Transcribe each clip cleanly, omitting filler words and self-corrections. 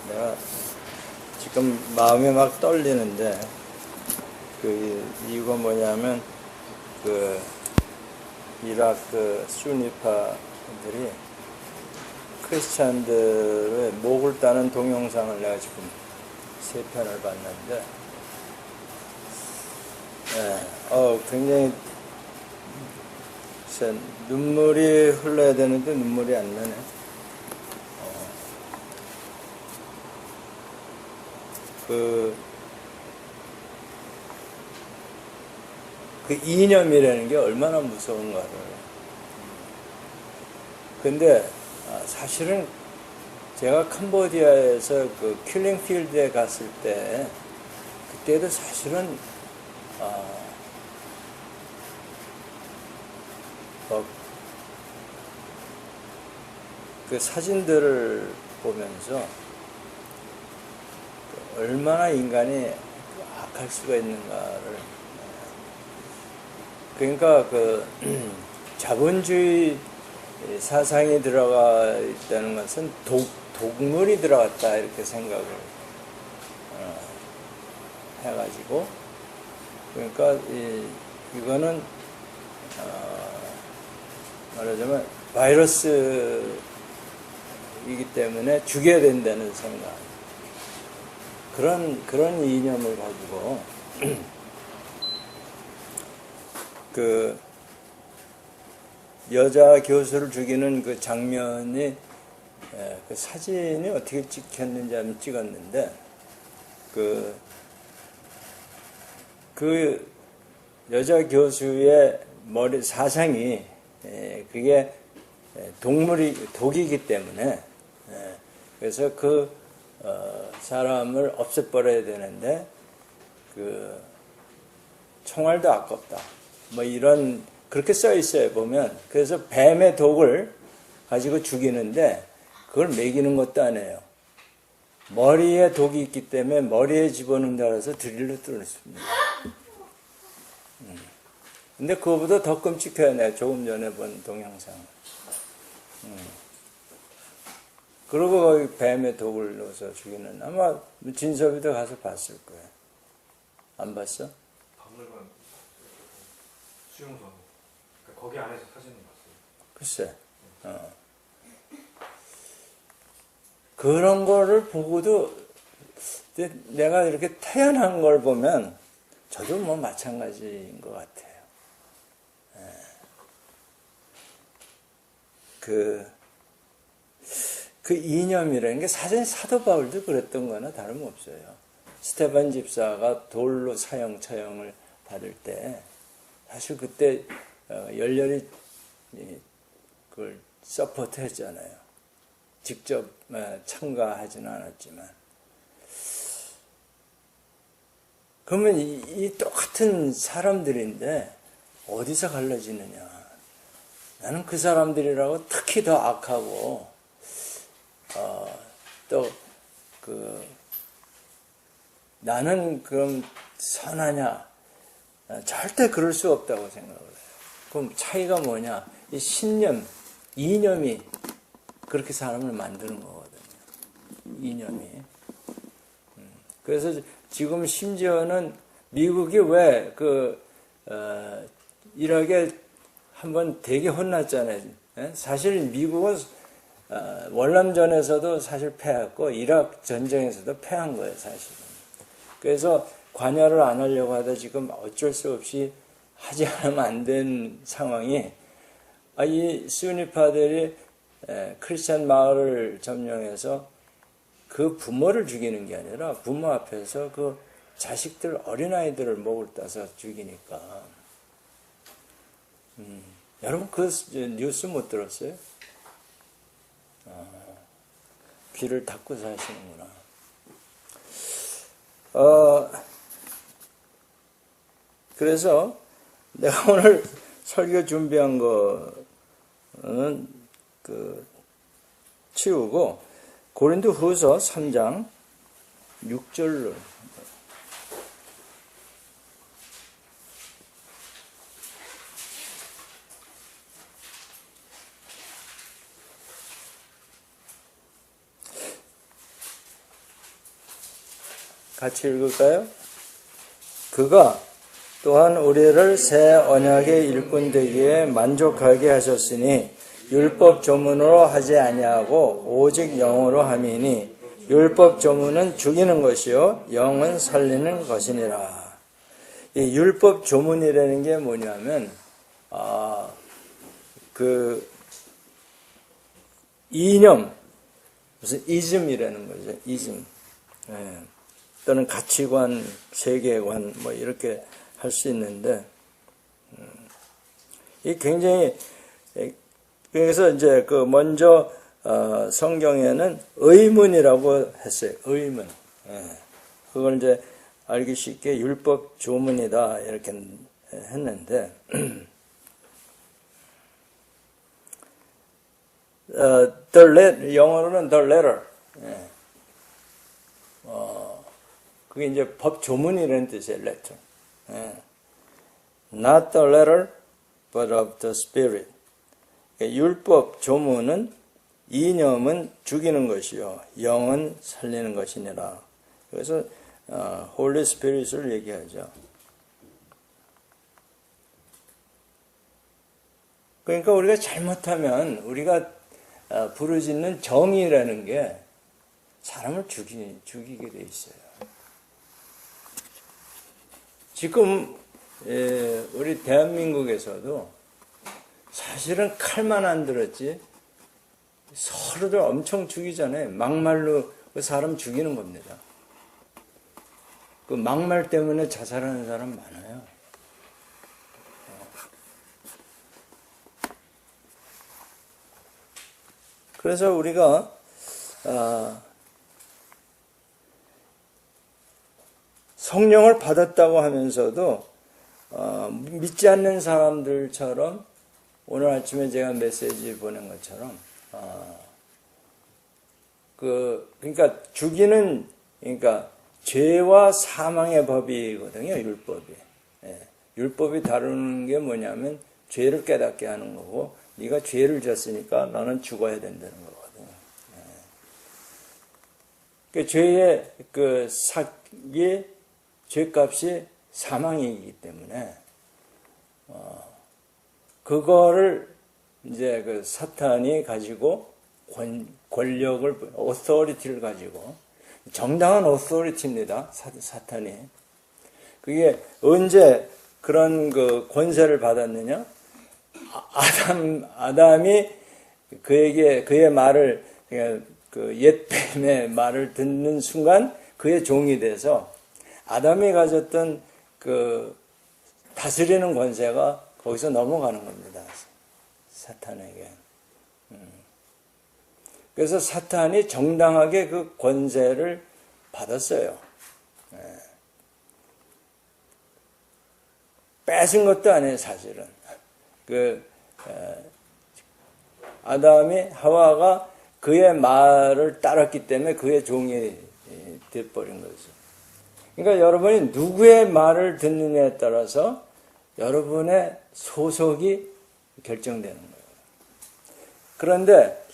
내가 지금 마음이 막 떨리는데 그 이유가 뭐냐면 그 이라크 수니파들이 크리스찬들의 목을 따는 동영상을 내가 지금 3편을 봤는데 굉장히 눈물이 흘러야 되는데 눈물이 안 나네. 그 이념이라는 게 얼마나 무서운가를. 근데 사실은 제가 캄보디아에서 그 킬링필드에 갔을 때 그때도 사실은 그 사진들을 보면서 얼마나 인간이 악할 수가 있는가를. 그러니까 그 자본주의 사상이 들어가 있다는 것은 독물이 들어갔다 이렇게 생각을 해가지고, 그러니까 이거는 말하자면 바이러스이기 때문에 죽여야 된다는 생각, 그런 이념을 가지고 그 여자 교수를 죽이는 그 장면이, 그 사진이 어떻게 찍혔는지 한번 찍었는데, 그 여자 교수의 머리 사상이 그게 독이기 때문에, 그래서 그 사람을 없애버려야 되는데 그 총알도 아깝다, 뭐 이런, 그렇게 써 있어요 보면. 그래서 뱀의 독을 가지고 죽이는데 그걸 먹이는 것도 아니에요. 머리에 독이 있기 때문에 머리에 집어넣는 줄 알아서 드릴로 뚫었습니다. 근데 그거보다 더 끔찍해요. 내가 조금 전에 본 동영상. 그리고 거기 뱀의 독을 넣어서 죽이는, 아마 진섭이도 가서 봤을 거예요. 안 봤어? 박물관 수용소, 그러니까 거기 안에서 사진을 봤어요. 글쎄. 그런 거를 보고도 내가 이렇게 태어난 걸 보면 저도 뭐 마찬가지인 것 같아요. 그 이념이라는 게 사실 사도 바울도 그랬던 거나 다름없어요. 스테반 집사가 돌로 처형을 받을 때 사실 그때 열렬히 그걸 서포트 했잖아요. 직접 참가하지는 않았지만. 그러면 이 똑같은 사람들인데 어디서 갈라지느냐. 나는 그 사람들이라고 특히 더 악하고 또 나는 그럼 선하냐, 절대 그럴 수 없다고 생각을 해요. 그럼 차이가 뭐냐, 이 신념, 이념이 그렇게 사람을 만드는 거거든요. 이념이. 그래서 지금 심지어는 미국이 왜 이라크에 한번 되게 혼났잖아요. 사실 미국은 월남전에서도 사실 패했고 이라크 전쟁에서도 패한 거예요, 사실은. 그래서 관여를 안 하려고 하다 지금 어쩔 수 없이 하지 않으면 안 된 상황이, 이 수니파들이 크리스찬 마을을 점령해서 그 부모를 죽이는 게 아니라 부모 앞에서 그 자식들, 어린아이들을 목을 따서 죽이니까. 여러분 그 뉴스 못 들었어요? 귀를 닫고 사시는구나. 그래서 내가 오늘 설교 준비한 거는 치우고 고린도후서 3장 6절로. 같이 읽을까요? 그가 또한 우리를 새 언약의 일꾼 되기에 만족하게 하셨으니 율법 조문으로 하지 아니하고 오직 영으로 함이니 율법 조문은 죽이는 것이요 영은 살리는 것이니라. 이 율법 조문이라는 게 뭐냐면 그 이념, 무슨 이즘이라는 거죠. 이즘. 예. 또는 가치관, 세계관 뭐 이렇게 할 수 있는데 이 굉장히 그래서 이제 그 먼저 성경에는 의문이라고 했어요. 의문. 예. 그걸 이제 알기 쉽게 율법 조문이다 이렇게 했는데 영어로는 the letter. 예. 그게 이제 법 조문이라는 뜻이에요. letter. 예. Not the letter, but of the spirit. 율법 조문은 이념은 죽이는 것이요 영은 살리는 것이니라. 그래서 Holy Spirit을 얘기하죠. 그러니까 우리가 잘못하면 우리가 부르짖는 정의라는 게 사람을 죽이게 돼 있어요. 지금 우리 대한민국에서도 사실은 칼만 안 들었지 서로들 엄청 죽이잖아요. 막말로 그 사람 죽이는 겁니다. 그 막말 때문에 자살하는 사람 많아요. 그래서 우리가 성령을 받았다고 하면서도 믿지 않는 사람들처럼 오늘 아침에 제가 메시지 보낸 것처럼 그러니까 죽이는 그러니까 죄와 사망의 법이거든요. 율법이. 예. 율법이 다루는 게 뭐냐면 죄를 깨닫게 하는 거고 네가 죄를 졌으니까 너는 죽어야 된다는 거거든요. 예. 그 죄의 그 사기 죄값이 사망이기 때문에 그거를 이제 그 사탄이 가지고 권력을 authority를 가지고 정당한 authority입니다. 사탄이. 그게 언제 그런 그 권세를 받았느냐? 아담이 그의 말을 그 옛뱀의 말을 듣는 순간 그의 종이 돼서 아담이 가졌던 그 다스리는 권세가 거기서 넘어가는 겁니다. 사탄에게. 그래서 사탄이 정당하게 그 권세를 받았어요. 뺏은 것도 아니에요, 사실은. 아담이 하와가 그의 말을 따랐기 때문에 그의 종이 되어버린 거죠. 그러니까 여러분이 누구의 말을 듣느냐에 따라서 여러분의 소속이 결정되는 거예요. 그런데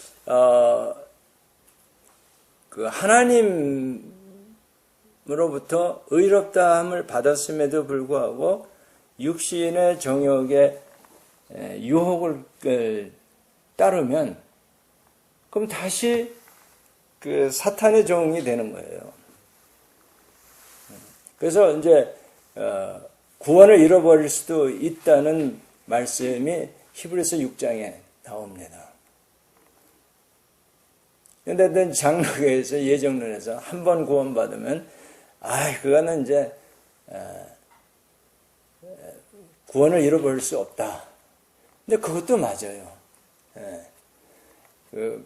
그 하나님으로부터 의롭다함을 받았음에도 불구하고 육신의 정욕에 유혹을 따르면 그럼 다시 그 사탄의 종이 되는 거예요. 그래서 이제 구원을 잃어버릴 수도 있다는 말씀이 히브리서 6장에 나옵니다. 그런데 장로교에서 예정론에서 한 번 구원받으면 그거는 이제 구원을 잃어버릴 수 없다. 근데 그것도 맞아요. 그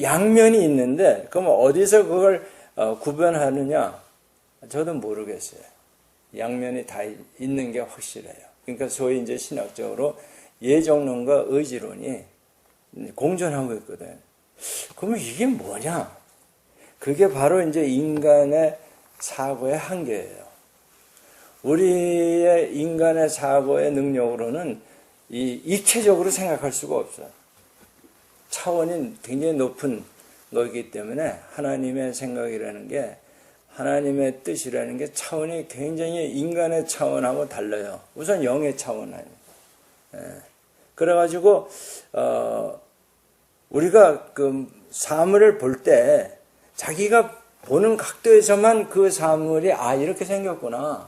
양면이 있는데 그럼 어디서 그걸 구분하느냐? 저도 모르겠어요. 양면이 다 있는 게 확실해요. 그러니까 소위 이제 신학적으로 예정론과 의지론이 공존하고 있거든요. 그러면 이게 뭐냐? 그게 바로 이제 인간의 사고의 한계예요. 우리의 인간의 사고의 능력으로는 입체적으로 생각할 수가 없어요. 차원이 굉장히 높은 거기 때문에 하나님의 생각이라는 게 하나님의 뜻이라는 게 차원이 굉장히 인간의 차원하고 달라요. 우선 영의 차원 아니에요. 그래가지고 우리가 그 사물을 볼 때 자기가 보는 각도에서만 그 사물이 이렇게 생겼구나.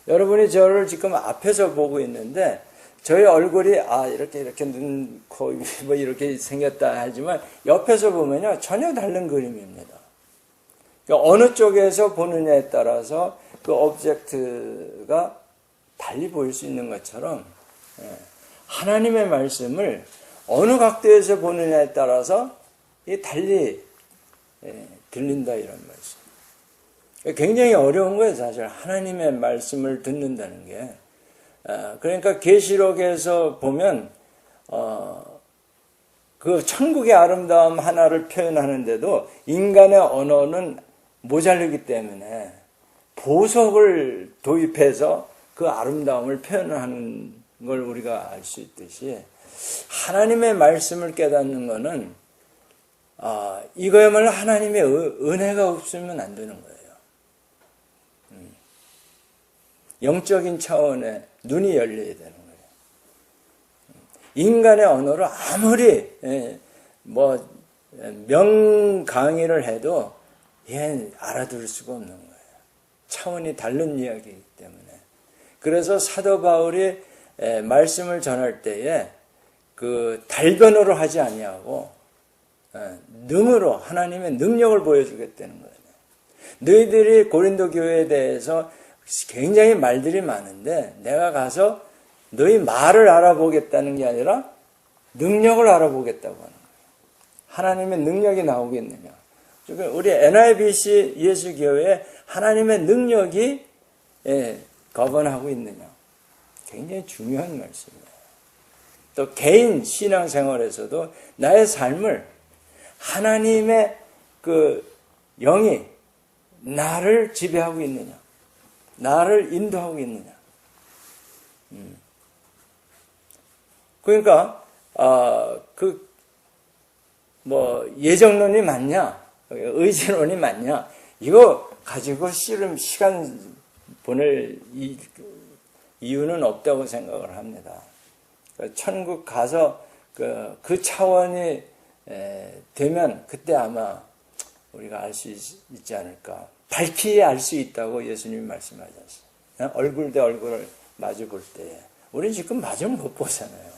여러분이 저를 지금 앞에서 보고 있는데 저희 얼굴이 이렇게 눈, 코, 뭐 이렇게 생겼다 하지만 옆에서 보면요 전혀 다른 그림입니다. 그러니까 어느 쪽에서 보느냐에 따라서 그 오브젝트가 달리 보일 수 있는 것처럼 하나님의 말씀을 어느 각도에서 보느냐에 따라서 달리 들린다 이런 말씀. 굉장히 어려운 거예요 사실 하나님의 말씀을 듣는다는 게. 그러니까 계시록에서 보면 그 천국의 아름다움 하나를 표현하는데도 인간의 언어는 모자르기 때문에 보석을 도입해서 그 아름다움을 표현하는 걸 우리가 알 수 있듯이 하나님의 말씀을 깨닫는 것은 이거야말로 하나님의 은혜가 없으면 안 되는 거예요. 영적인 차원에 눈이 열려야 되는 거예요. 인간의 언어로 아무리 명강의를 해도 얘는 알아들을 수가 없는 거예요. 차원이 다른 이야기이기 때문에. 그래서 사도 바울이 말씀을 전할 때에 그 달변으로 하지 아니하고 능으로 하나님의 능력을 보여주겠다는 거예요. 너희들이 고린도 교회에 대해서 굉장히 말들이 많은데 내가 가서 너희 말을 알아보겠다는 게 아니라 능력을 알아보겠다고 하는 거예요. 하나님의 능력이 나오겠느냐. 우리 NIBC 예수교회에 하나님의 능력이 거번하고 있느냐. 굉장히 중요한 말씀이에요. 또 개인 신앙생활에서도 나의 삶을 하나님의 그 영이 나를 지배하고 있느냐. 나를 인도하고 있느냐. 그러니까 예정론이 맞냐, 의지론이 맞냐, 이거 가지고 시간 보낼 이유는 없다고 생각을 합니다. 천국 가서 그 차원이 되면 그때 아마 우리가 알 수 있지 않을까. 밝히 알 수 있다고 예수님이 말씀하셨어요. 얼굴 대 얼굴을 마주 볼 때. 우리는 지금 마주 못 보잖아요.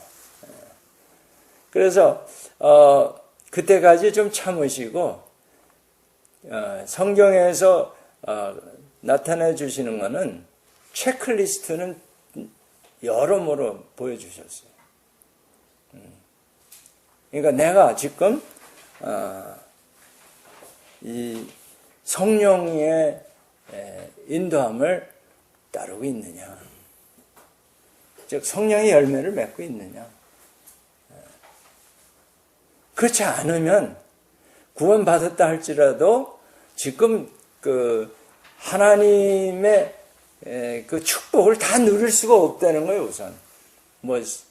그래서 그때까지 좀 참으시고 성경에서 나타내 주시는 것은 체크리스트는 여러모로 보여주셨어요. 그러니까 내가 지금 이 성령의 인도함을 따르고 있느냐, 즉 성령의 열매를 맺고 있느냐. 그렇지 않으면 구원받았다 할지라도 지금 그 하나님의 그 축복을 다 누릴 수가 없다는 거예요. 우선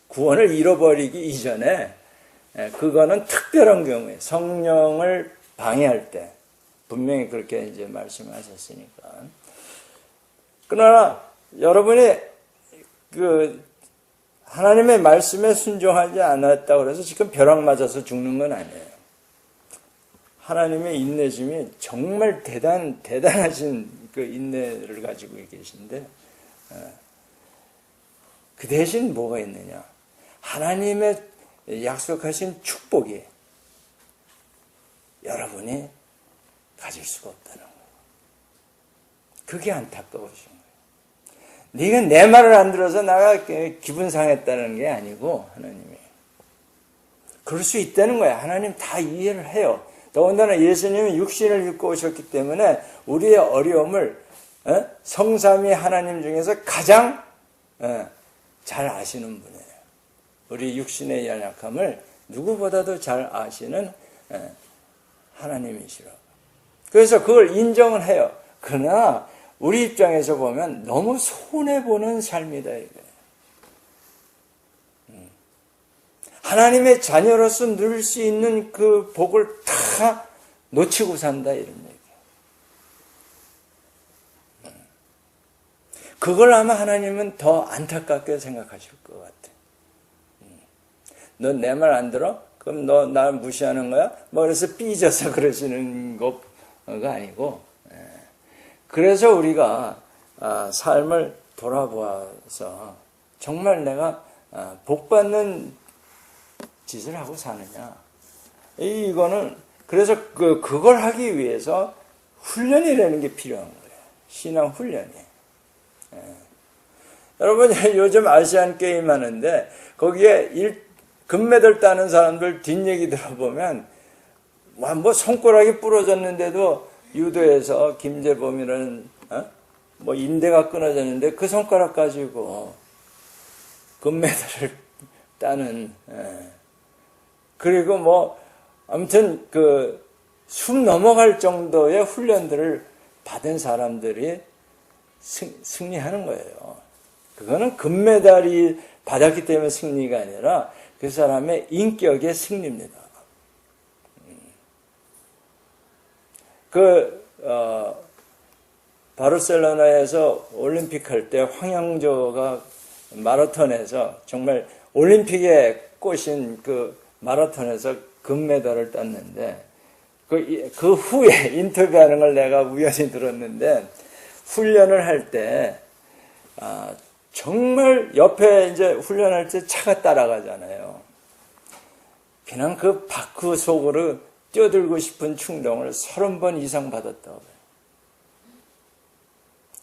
구원을 잃어버리기 이전에 그거는 특별한 경우에 성령을 방해할 때 분명히 그렇게 이제 말씀하셨으니까. 그러나 여러분이 그 하나님의 말씀에 순종하지 않았다고 해서 지금 벼락 맞아서 죽는 건 아니에요. 하나님의 인내심이 정말 대단하신 그 인내를 가지고 계신데, 그 대신 뭐가 있느냐? 하나님의 약속하신 축복이 여러분이 가질 수가 없다는 거예요. 그게 안타까우신 거예요. 네가 내 말을 안 들어서 나가 기분 상했다는 게 아니고 하나님이 그럴 수 있다는 거예요. 하나님 다 이해를 해요. 더군다나 예수님은 육신을 입고 오셨기 때문에 우리의 어려움을 성삼위 하나님 중에서 가장 잘 아시는 분이에요. 우리 육신의 연약함을 누구보다도 잘 아시는 하나님이시라고. 그래서 그걸 인정을 해요. 그러나 우리 입장에서 보면 너무 손해보는 삶이다 이거예요. 하나님의 자녀로서 누릴 수 있는 그 복을 다 놓치고 산다 이런 얘기예요. 그걸 아마 하나님은 더 안타깝게 생각하실 것 같아. 너 내 말 안 들어? 그럼 너 나 무시하는 거야? 뭐 그래서 삐져서 그러시는 거가 아니고, 그래서 우리가 삶을 돌아보아서 정말 내가 복 받는 짓을 하고 사느냐? 이거는 그래서 그걸 하기 위해서 훈련이라는 게 필요한 거예요. 신앙 훈련이. 여러분 요즘 아시안 게임 하는데 거기에 금메달 따는 사람들 뒷얘기 들어보면 뭐 손가락이 부러졌는데도 유도에서 김재범이라는 뭐 인대가 끊어졌는데 그 손가락 가지고 금메달을 따는, 그리고 뭐 아무튼 숨 넘어갈 정도의 훈련들을 받은 사람들이 승리하는 거예요. 그거는 금메달이 받았기 때문에 승리가 아니라 그 사람의 인격의 승리입니다. 바르셀로나에서 올림픽 할 때 황영조가 마라톤에서 정말 올림픽에 꽂힌 그 마라톤에서 금메달을 땄는데 그 후에 인터뷰하는 걸 내가 우연히 들었는데 훈련을 할 때 정말 옆에 이제 훈련할 때 차가 따라가잖아요. 그냥 그 바크 속으로 뛰어들고 싶은 충동을 30번 이상 받았다고 해요.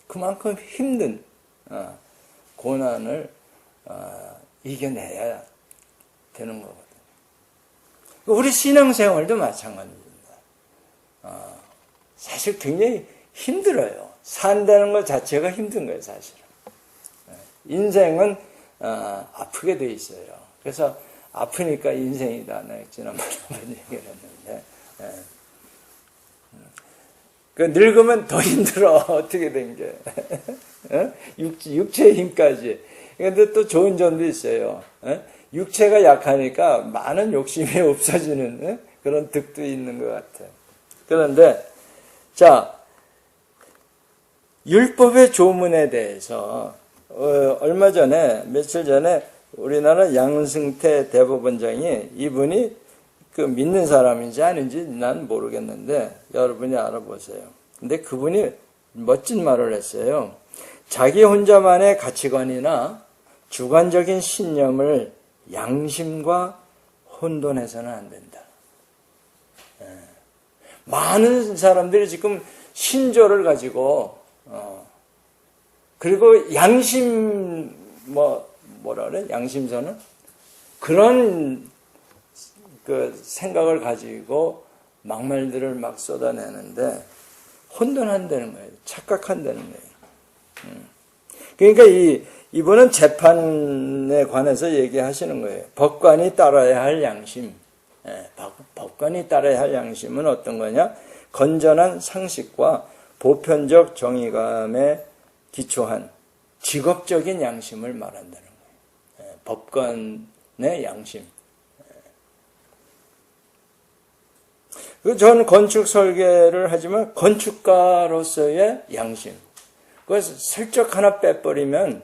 그만큼 힘든 고난을 이겨내야 되는 거거든요. 우리 신앙생활도 마찬가지입니다. 사실 굉장히 힘들어요. 산다는 것 자체가 힘든 거예요, 사실은. 인생은 아프게 돼 있어요. 그래서 아프니까 인생이다. 내가 지난번에 한번 얘기를 했는데, 늙으면 더 힘들어. 어떻게 된 게. 육체의 힘까지. 근데 또 좋은 점도 있어요. 육체가 약하니까 많은 욕심이 없어지는 그런 득도 있는 것 같아요. 그런데, 자, 율법의 조문에 대해서, 얼마 전에, 며칠 전에 우리나라 양승태 대법원장이 이분이 믿는 사람인지 아닌지 난 모르겠는데 여러분이 알아보세요. 근데 그분이 멋진 말을 했어요. 자기 혼자만의 가치관이나 주관적인 신념을 양심과 혼돈해서는 안 된다. 많은 사람들이 지금 신조를 가지고 그리고 양심 뭐라 그래? 양심선은 그런 생각을 가지고 막말들을 막 쏟아내는데 혼돈한다는 거예요. 착각한다는 거예요. 그러니까 이분은 재판에 관해서 얘기하시는 거예요. 법관이 따라야 할 양심. 법관이 따라야 할 양심은 어떤 거냐? 건전한 상식과 보편적 정의감에 기초한 직업적인 양심을 말한다는 거예요. 법관의 양심. 저는 건축 설계를 하지만 건축가로서의 양심. 그래서 슬쩍 하나 빼버리면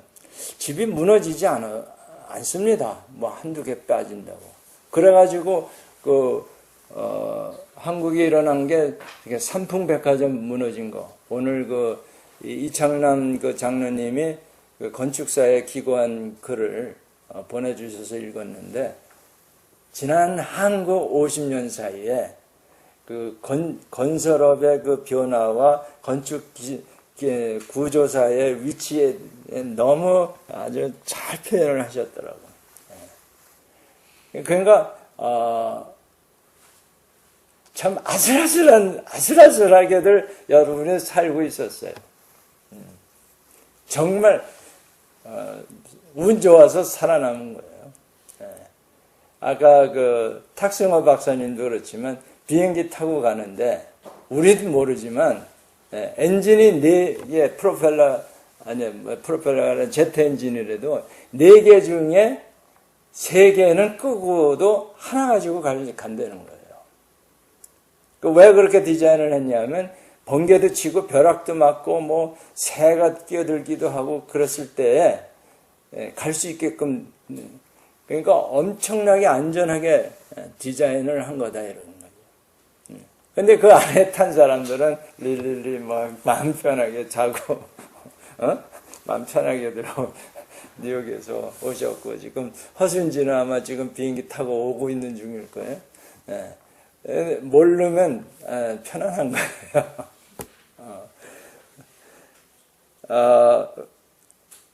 집이 무너지지 않습니다. 뭐 한두 개 빠진다고. 그래가지고 한국에 일어난 게 삼풍백화점 무너진 거. 오늘 이창남 장로님이 건축사에 기고한 글을 보내주셔서 읽었는데 지난 한국 50년 사이에 건설업의 변화와 건축 구조사의 위치에 너무 아주 잘 표현을 하셨더라고요. 그러니까 참 아슬아슬하게들 여러분이 살고 있었어요. 정말 운 좋아서 살아남은 거예요. 아까 탁승호 박사님도 그렇지만 비행기 타고 가는데 우리도 모르지만 엔진이 4개 프로펠러가 아니라 제트 엔진이라도 4개 중에 3개는 끄고도 하나 가지고 간다는 거예요. 왜 그렇게 디자인을 했냐면 번개도 치고 벼락도 맞고 뭐 새가 끼어들기도 하고 그랬을 때 갈 수 있게끔, 그러니까 엄청나게 안전하게 디자인을 한 거다 이런 거죠. 근데 그 안에 탄 사람들은 릴릴리 뭐 마음 편하게 자고 마음 편하게 들어 뉴욕에서 오셨고 지금 허순지는 아마 지금 비행기 타고 오고 있는 중일 거예요. 모르면 편안한 거예요.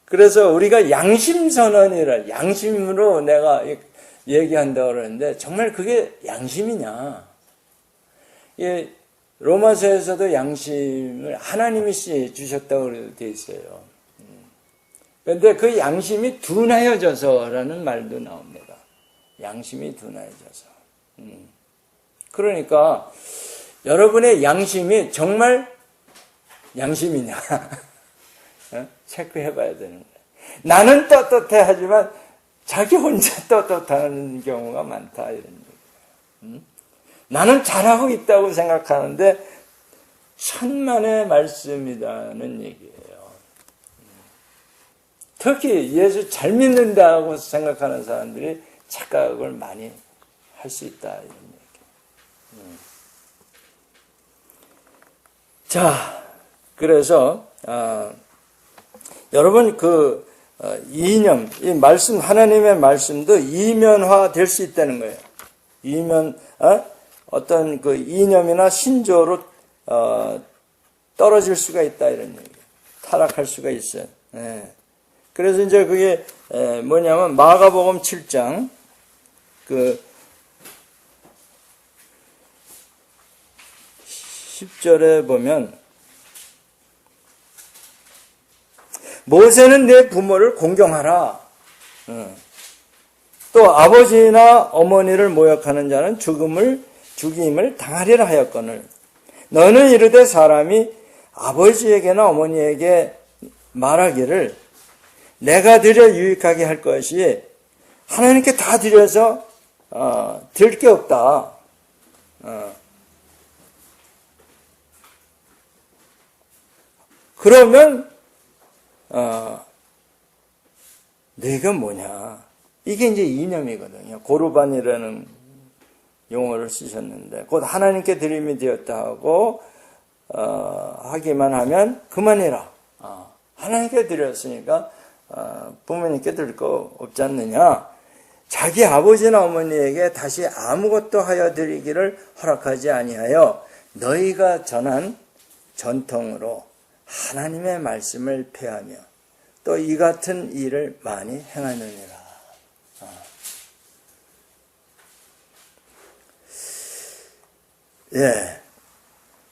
그래서 우리가 양심선언이라, 양심으로 내가 얘기한다고 그러는데 정말 그게 양심이냐? 로마서에서도 양심을 하나님이 주셨다고 되어 있어요. 그런데 그 양심이 둔하여져서라는 말도 나옵니다. 양심이 둔하여져서. 그러니까 여러분의 양심이 정말 양심이냐? 체크해봐야 되는 거예요. 나는 떳떳해 하지만 자기 혼자 떳떳하는 경우가 많다 이런 얘기예요. 나는 잘하고 있다고 생각하는데 천만의 말씀이라는 얘기예요. 특히 예수 잘 믿는다고 생각하는 사람들이 착각을 많이 할 수 있다 이런 얘기예요. 자, 그래서 여러분 이념, 이 말씀 하나님의 말씀도 이면화 될 수 있다는 거예요. 어떤 그 이념이나 신조로 떨어질 수가 있다 이런 얘기예요. 타락할 수가 있어요. 그래서 이제 그게 뭐냐면 마가복음 7장 10절에 보면 모세는 내 부모를 공경하라. 또 아버지나 어머니를 모욕하는 자는 죽임을 당하리라 하였거늘 너는 이르되 사람이 아버지에게나 어머니에게 말하기를 내가 드려 유익하게 할 것이 하나님께 다 드려서 들 게 없다. 그러면 내가 뭐냐? 이게 이제 이념이거든요. 고르반이라는 용어를 쓰셨는데 곧 하나님께 드림이 되었다 하고 하기만 하면 그만이라. 하나님께 드렸으니까 부모님께 드릴 거 없지 않느냐? 자기 아버지나 어머니에게 다시 아무것도 하여 드리기를 허락하지 아니하여 너희가 전한 전통으로 하나님의 말씀을 폐하며 또 이 같은 일을 많이 행하느니라.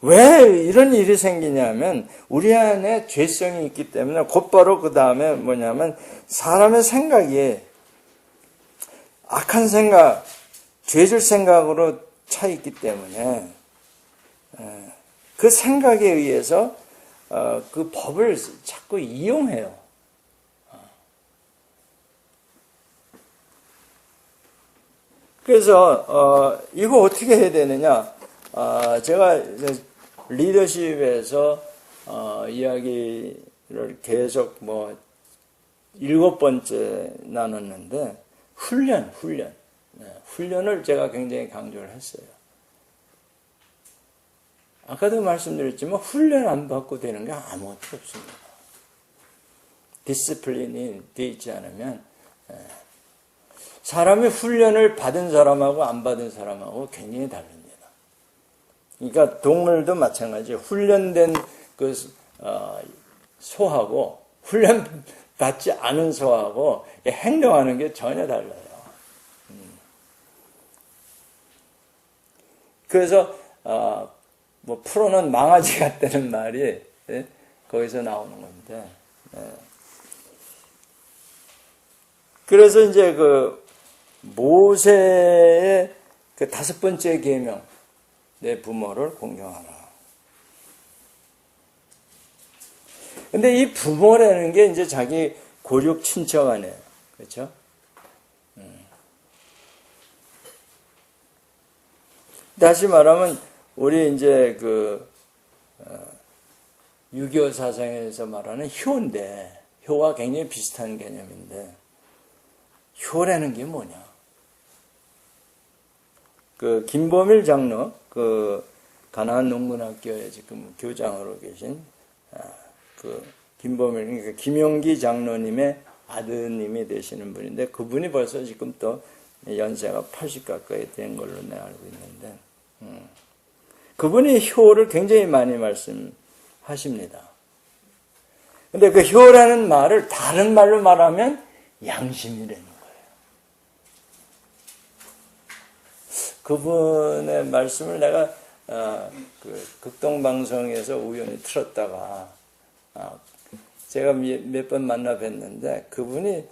왜 이런 일이 생기냐면 우리 안에 죄성이 있기 때문에 곧바로 그 다음에 뭐냐면 사람의 생각이 악한 생각, 죄질 생각으로 차 있기 때문에 그 생각에 의해서 그 법을 자꾸 이용해요. 그래서 이거 어떻게 해야 되느냐? 제가 리더십에서 이야기를 계속 7번째 나눴는데 훈련을 제가 굉장히 강조를 했어요. 아까도 말씀드렸지만 훈련 안 받고 되는 게 아무것도 없습니다. 디스플린이 돼 있지 않으면 사람이 훈련을 받은 사람하고 안 받은 사람하고 굉장히 다릅니다. 그러니까 동물도 마찬가지예요. 훈련된 소하고 훈련 받지 않은 소하고 행동하는 게 전혀 달라요. 그래서 프로는 망아지 같다는 말이 거기서 나오는 건데. 그래서 이제 모세의 5번째 계명, 내 부모를 공경하라. 근데 이 부모라는 게 이제 자기 고륙 친척 안에, 그렇죠? 다시 말하면, 우리 이제 유교 사상에서 말하는 효인데, 효와 굉장히 비슷한 개념인데, 효라는 게 뭐냐? 그 김범일 장로, 그 가나안 농군학교에 지금 교장으로 계신 그 김범일, 그러니까 김용기 장로님의 아드님이 되시는 분인데, 그분이 벌써 지금 또 연세가 80 가까이 된 걸로 내가 알고 있는데, 그분이 효를 굉장히 많이 말씀하십니다. 근데 그 효라는 말을 다른 말로 말하면 양심이라는 거예요. 그분의 말씀을 내가 그 극동방송에서 우연히 틀었다가 제가 몇 번 만나 뵀는데 그분이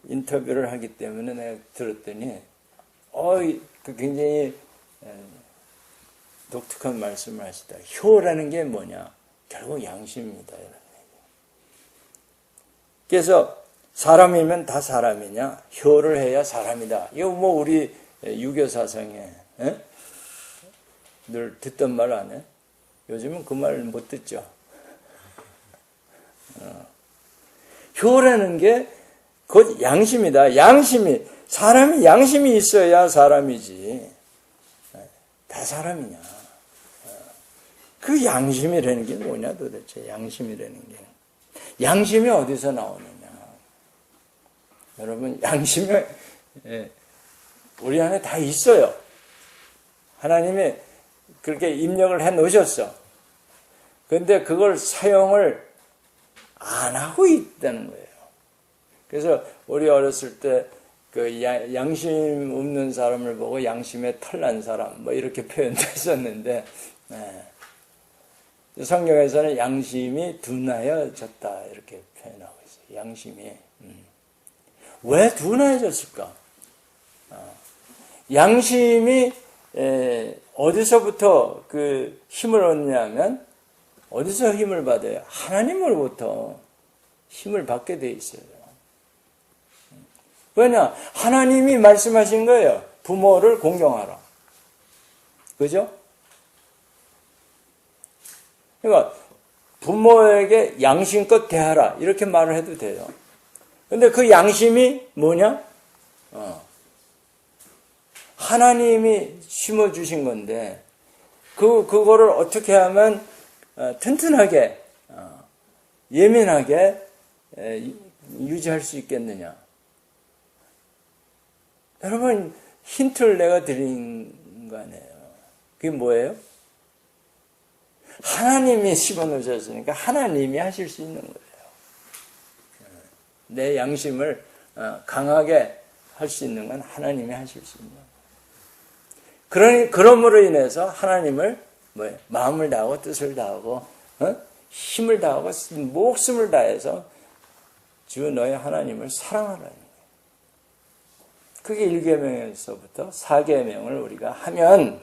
인터뷰를 하기 때문에 내가 들었더니 그 굉장히 독특한 말씀을 하시다. 효라는 게 뭐냐? 결국 양심입니다. 이런 얘기. 그래서 사람이면 다 사람이냐? 효를 해야 사람이다. 이거 뭐 우리 유교 사상에 늘 듣던 말 안 해? 요즘은 그 말 못 듣죠. 효라는 게 곧 양심이다. 양심이, 사람이 양심이 있어야 사람이지. 다 사람이냐. 그 양심이라는 게 뭐냐 도대체. 양심이라는 게. 양심이 어디서 나오느냐. 여러분, 양심이 우리 안에 다 있어요. 하나님이 그렇게 입력을 해 놓으셨어. 그런데 그걸 사용을 안 하고 있다는 거예요. 그래서 우리 어렸을 때 그 양심 없는 사람을 보고 양심에 털난 사람 뭐 이렇게 표현됐었는데, 성경에서는 양심이 둔하여졌다 이렇게 표현하고 있어요. 양심이 왜 둔하여졌을까? 양심이 어디서부터 그 힘을 얻냐면, 어디서 힘을 받아요? 하나님으로부터 힘을 받게 돼 있어요. 왜냐? 하나님이 말씀하신 거예요. 부모를 공경하라. 그죠? 그러니까 부모에게 양심껏 대하라 이렇게 말을 해도 돼요. 근데 그 양심이 뭐냐? 하나님이 심어주신 건데 그거를 어떻게 하면 튼튼하게 예민하게 유지할 수 있겠느냐? 여러분, 힌트를 내가 드린 거 아니에요. 그게 뭐예요? 하나님이 심어놓으셨으니까 하나님이 하실 수 있는 거예요. 내 양심을 강하게 할 수 있는 건 하나님이 하실 수 있는 거예요. 그러므로 인해서 하나님을 마음을 다하고 뜻을 다하고 힘을 다하고 목숨을 다해서 주 너의 하나님을 사랑하라는 거예요. 그게 1계명에서부터 4계명을 우리가 하면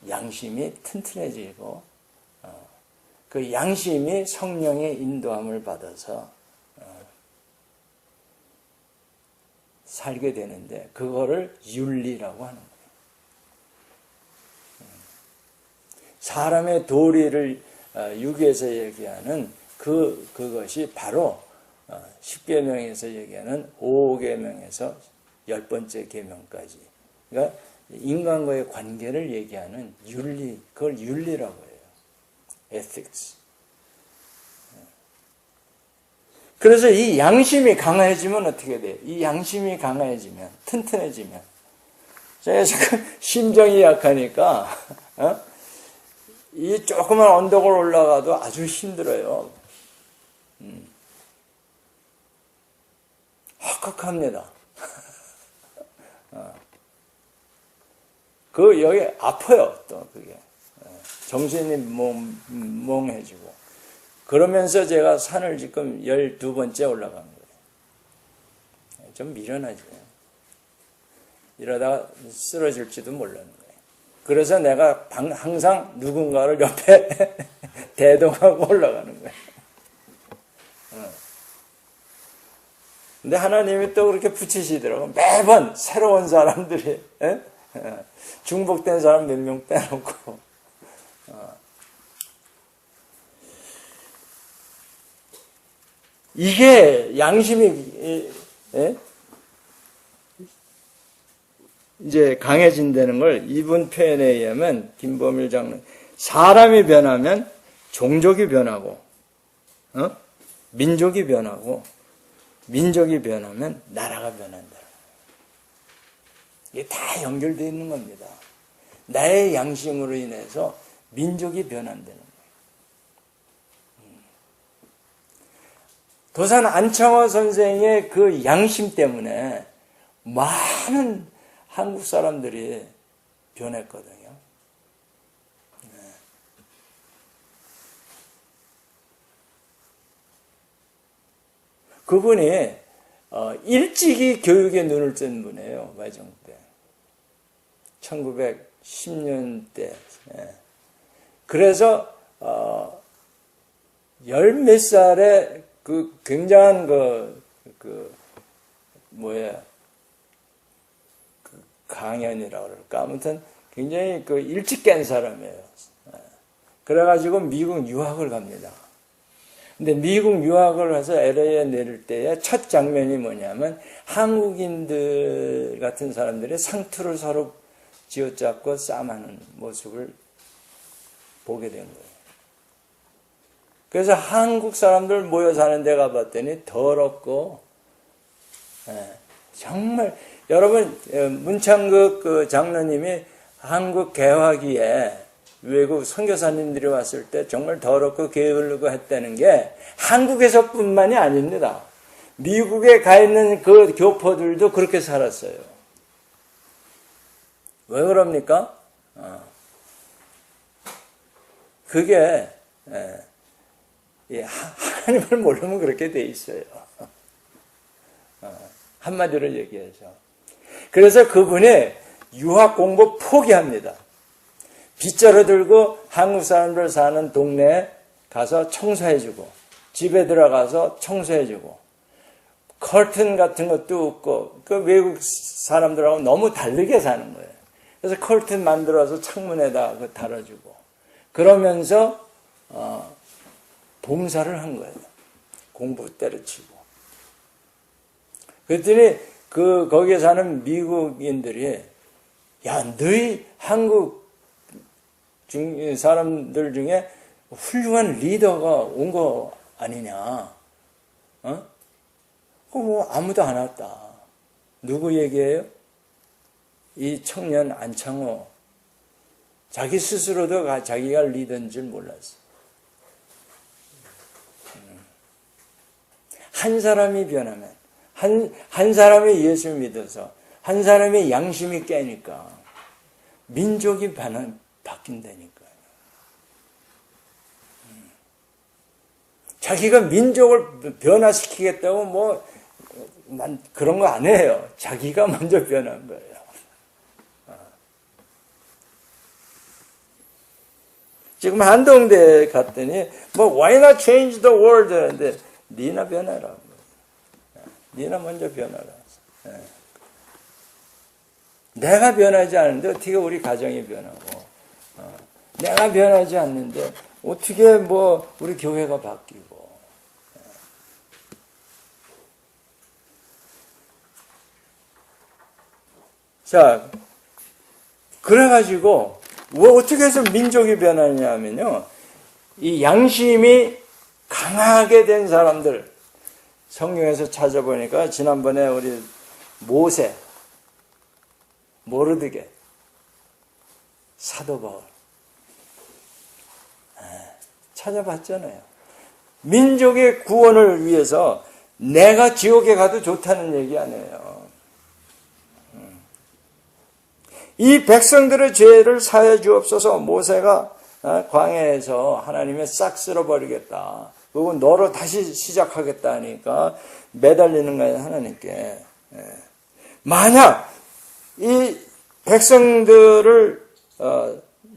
양심이 튼튼해지고 그 양심이 성령의 인도함을 받아서 살게 되는데 그거를 윤리라고 하는 거예요. 사람의 도리를 유교에서 얘기하는 그것이 바로 10계명에서 얘기하는 5계명에서 10번째 계명까지. 그러니까 인간과의 관계를 얘기하는 윤리, 그걸 윤리라고 해요. ethics. 그래서 이 양심이 강해지면 어떻게 돼요? 이 양심이 강해지면, 튼튼해지면. 제가 지금 심정이 약하니까, 이 조그만 언덕을 올라가도 아주 힘들어요. 헉헉합니다. 여기 아파요, 또 그게. 정신이 멍해지고. 그러면서 제가 산을 지금 12번째 올라간 거예요. 좀 미련하죠. 이러다가 쓰러질지도 몰랐는 거예요. 그래서 내가 항상 누군가를 옆에 대동하고 올라가는 거예요. 근데 하나님이 또 그렇게 붙이시더라고요. 매번 새로운 사람들이, 중복된 사람 몇 명 빼놓고, 이게 양심이 이제 강해진다는 걸 이분 표현에 의하면 김범일 장로님, 사람이 변하면 종족이 변하고 민족이 변하고 민족이 변하면 나라가 변한다. 이게 다 연결되어 있는 겁니다. 나의 양심으로 인해서 민족이 변한다는 거예요. 도산 안창호 선생의 그 양심 때문에 많은 한국 사람들이 변했거든요. 그분이 일찍이 교육에 눈을 뜬 분이에요. 와이정 때. 1910년대. 그래서 열 몇 살에 그 굉장한 강연이라고 그럴까? 아무튼 굉장히 일찍 깬 사람이에요. 그래가지고 미국 유학을 갑니다. 근데 미국 유학을 해서 LA에 내릴 때의 첫 장면이 뭐냐면 한국인들 같은 사람들이 상투를 서로 쥐어잡고 싸움하는 모습을 보게 된 거예요. 그래서 한국 사람들 모여 사는 데 가봤더니 더럽고, 정말, 여러분, 문창극 장로님이 한국 개화기에 외국 선교사님들이 왔을 때 정말 더럽고 게으르고 했다는 게 한국에서뿐만이 아닙니다. 미국에 가 있는 그 교포들도 그렇게 살았어요. 왜 그럽니까? 그게 하나님을 모르면 그렇게 돼 있어요. 한마디로 얘기해서. 그래서 그분이 유학 공부 포기합니다. 빗자루 들고 한국 사람들 사는 동네에 가서 청소해주고, 집에 들어가서 청소해주고, 커튼 같은 것도 없고, 그 외국 사람들하고 너무 다르게 사는 거예요. 그래서 커튼 만들어서 창문에다 달아주고, 그러면서 봉사를 한 거예요. 공부 때려치고. 그랬더니 거기에 사는 미국인들이, 야, 너희 한국 사람들 중에 훌륭한 리더가 온 거 아니냐? 뭐 아무도 안 왔다. 누구 얘기예요? 이 청년 안창호. 자기 스스로도 자기가 리더인 줄 몰랐어. 한 사람이 변하면, 한 사람이 예수를 믿어서, 한 사람의 양심이 깨니까, 민족이 바뀐다니까요. 자기가 민족을 변화시키겠다고 난 그런 거 안 해요. 자기가 먼저 변한 거예요. 지금 한동대에 갔더니, why not change the world? 하는데, 니나 변해라. 니나 먼저 변하라. 내가 변하지 않는데 어떻게 우리 가정이 변하고, 내가 변하지 않는데 어떻게 우리 교회가 바뀌고. 자, 그래가지고 어떻게 해서 민족이 변하냐면요, 이 양심이 강하게 된 사람들, 성경에서 찾아보니까 지난번에 우리 모세, 모르드게, 사도 바울 찾아봤잖아요. 민족의 구원을 위해서 내가 지옥에 가도 좋다는 얘기 아니에요. 이 백성들의 죄를 사해 주옵소서. 모세가 광야에서 하나님의 싹 쓸어버리겠다. 그리고 너로 다시 시작하겠다 하니까 매달리는 거예요, 하나님께. 만약 이 백성들을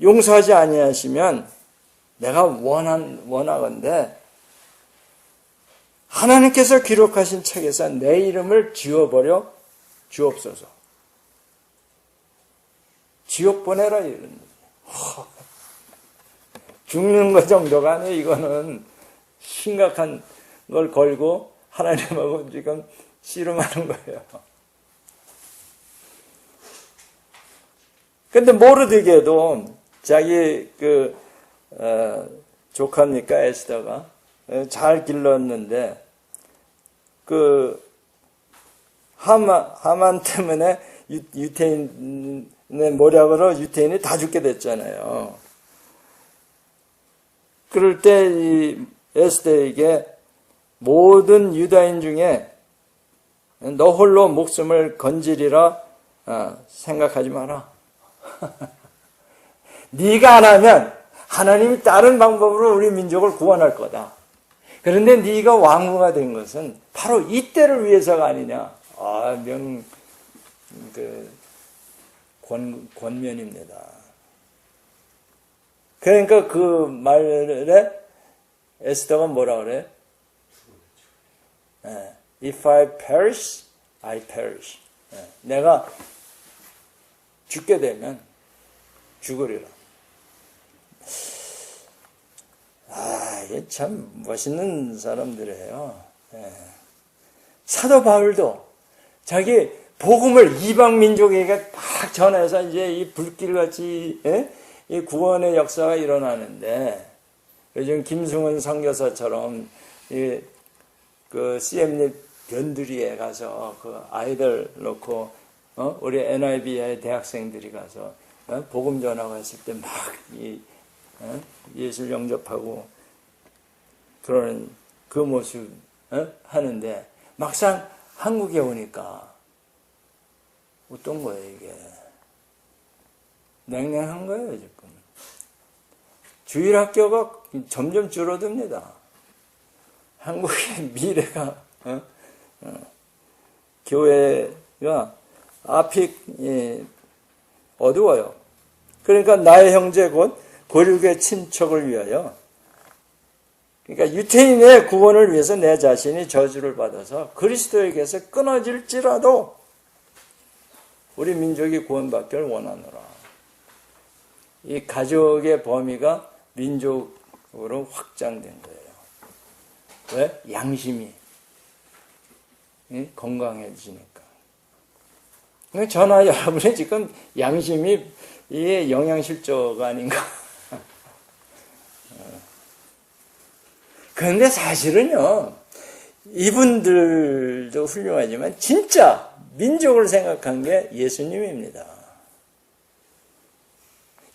용서하지 아니하시면 내가 원하건대 하나님께서 기록하신 책에서 내 이름을 지워버려 주옵소서. 지옥 보내라 이런. 죽는 것 정도가 아니에요. 이거는 심각한 걸 걸고 하나님하고 지금 씨름하는 거예요. 근데 모르드게도 자기 조카니까 에스더가 잘 길렀는데 하만 때문에 유태인의 모략으로 유태인이 다 죽게 됐잖아요. 그럴 때 이 에스더에게 모든 유다인 중에 너 홀로 목숨을 건지리라 생각하지 마라. 네가 안 하면 하나님이 다른 방법으로 우리 민족을 구원할 거다. 그런데 네가 왕후가 된 것은 바로 이때를 위해서가 아니냐. 권면입니다. 그러니까 그 말에 에스더가 뭐라 그래? If I perish, I perish. 내가 죽게 되면 죽으리라. 이게 참 멋있는 사람들이에요. 사도 바울도 자기 복음을 이방 민족에게 막 전해서 이제 이 불길같이 이 구원의 역사가 일어나는데, 요즘 김승훈 선교사처럼 그 CM립 변두리에 가서 그 아이들 놓고 우리 NIB의 대학생들이 가서 복음 전하고 했을 때 막 예술 영접하고 그러는 그 모습 하는데, 막상 한국에 오니까 어떤 거예요 이게? 냉랭한 거예요 지금. 주일학교가 점점 줄어듭니다. 한국의 미래가 교회가 앞이 어두워요. 그러니까 나의 형제 곧 고륙의 친척을 위하여, 그러니까 유태인의 구원을 위해서 내 자신이 저주를 받아서 그리스도에게서 끊어질지라도 우리 민족이 구원받기를 원하노라. 이 가족의 범위가 민족으로 확장된 거예요. 왜? 양심이 건강해지니까. 저나 여러분의 지금 양심이 이게 영양실조가 아닌가. 그런데 사실은요, 이분들도 훌륭하지만 진짜 민족을 생각한 게 예수님입니다.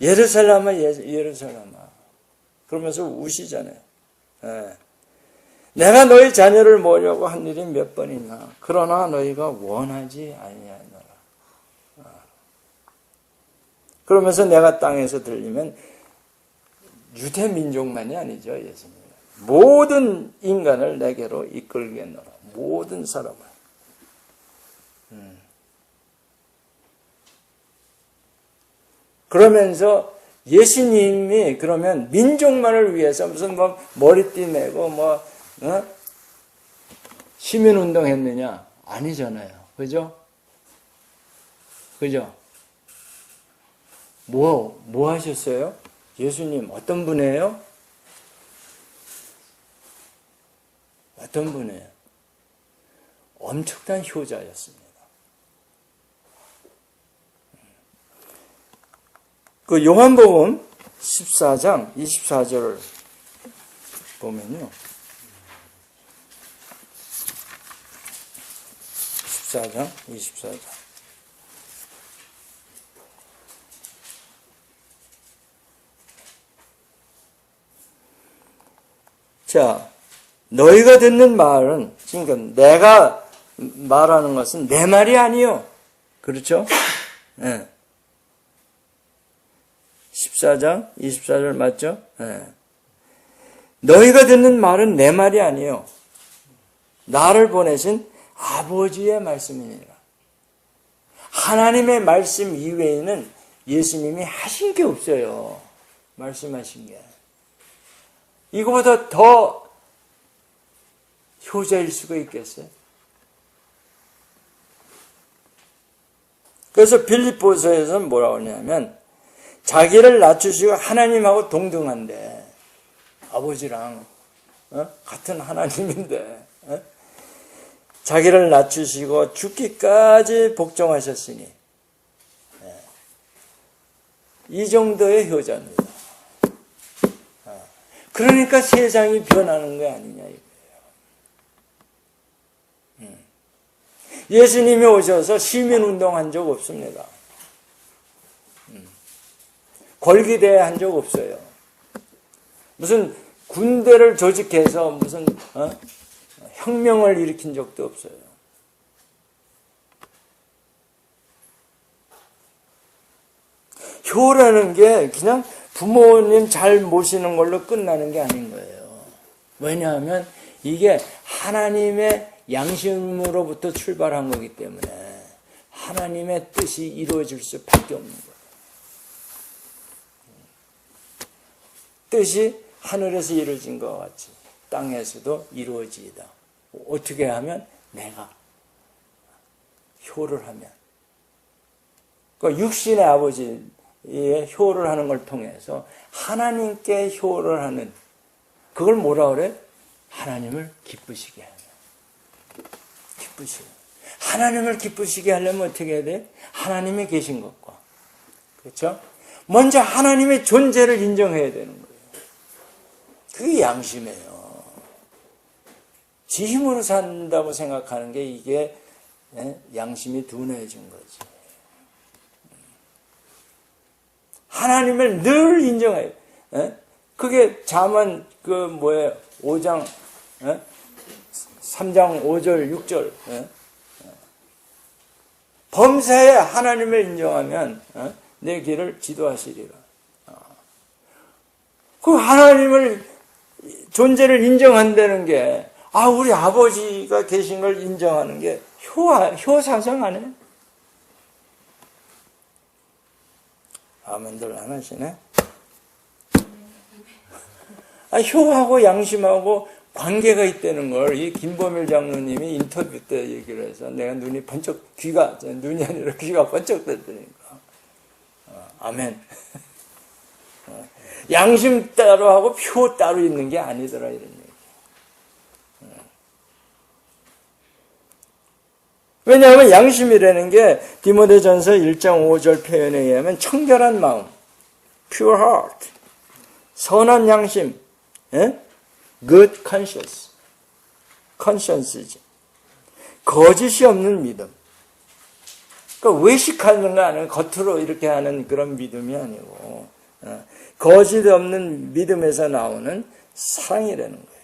예루살렘아, 예루살렘아. 그러면서 우시잖아요. 내가 너희 자녀를 모으려고 한 일이 몇 번이나, 그러나 너희가 원하지 아니하노라. 그러면서 내가 땅에서 들리면 유대 민족만이 아니죠, 예수님. 모든 인간을 내게로 이끌겠노라. 모든 사람을. 그러면서 예수님이 그러면 민족만을 위해서 무슨 머리띠 내고 시민운동 했느냐? 아니잖아요. 그죠? 그죠? 뭐 하셨어요? 예수님 어떤 분이에요? 어떤 분이에요? 엄청난 효자였습니다. 그 요한복음 14장 24절을 보면요. 14장 24절. 자, 너희가 듣는 말은, 지금 내가 말하는 것은 내 말이 아니요. 그렇죠? 네. 14장 24절 맞죠? 네. 너희가 듣는 말은 내 말이 아니요. 나를 보내신 아버지의 말씀이니라. 하나님의 말씀 이외에는 예수님이 하신 게 없어요. 말씀하신 게. 이거보다 더 효자일 수가 있겠어요? 그래서 빌립보서에서는 뭐라고 하냐면, 자기를 낮추시고 하나님하고 동등한데, 아버지랑 같은 하나님인데 자기를 낮추시고 죽기까지 복종하셨으니 이 정도의 효자입니다. 그러니까 세상이 변하는 거 아니냐 이거예요. 예수님이 오셔서 시민운동 한 적 없습니다. 걸기대회 한 적 없어요. 무슨 군대를 조직해서 무슨 혁명을 일으킨 적도 없어요. 효라는 게 그냥 부모님 잘 모시는 걸로 끝나는 게 아닌 거예요. 왜냐하면 이게 하나님의 양심으로부터 출발한 거기 때문에 하나님의 뜻이 이루어질 수밖에 없는 거예요. 뜻이 하늘에서 이루어진 것과 같이 땅에서도 이루어지이다. 어떻게 하면? 내가 효를 하면. 그러니까 육신의 아버지의 효를 하는 걸 통해서 하나님께 효를 하는, 그걸 뭐라 그래? 하나님을 기쁘시게 하면. 기쁘시게. 하나님을 기쁘시게 하려면 어떻게 해야 돼? 하나님이 계신 것과. 그렇죠? 먼저 하나님의 존재를 인정해야 되는 거예요. 그게 양심이에요. 지 힘으로 산다고 생각하는 게 이게 양심이 둔해진 거지. 하나님을 늘 인정해요. 그게 잠언 5장 3장 5절 6절 범사에 하나님을 인정하면 내 길을 지도하시리라. 그 하나님을 존재를 인정한다는 게 우리 아버지가 계신 걸 인정하는 게 효사상 아니에요? 아멘들 안 하시네? 효하고 양심하고 관계가 있다는 걸 이 김범일 장로님이 인터뷰 때 얘기를 해서 내가 눈이 번쩍, 눈이 아니라 귀가 번쩍 됐다니까. 아멘. 양심 따로 하고 효 따로 있는 게 아니더라 이런 얘기. 왜냐하면 양심이라는 게 디모데전서 1장 5절 표현에 의하면 청결한 마음, pure heart, 선한 양심, good conscience, 거짓이 없는 믿음. 그러니까 외식하는 거 아니에요. 겉으로 이렇게 하는 그런 믿음이 아니고 거짓 없는 믿음에서 나오는 사랑이라는 거예요.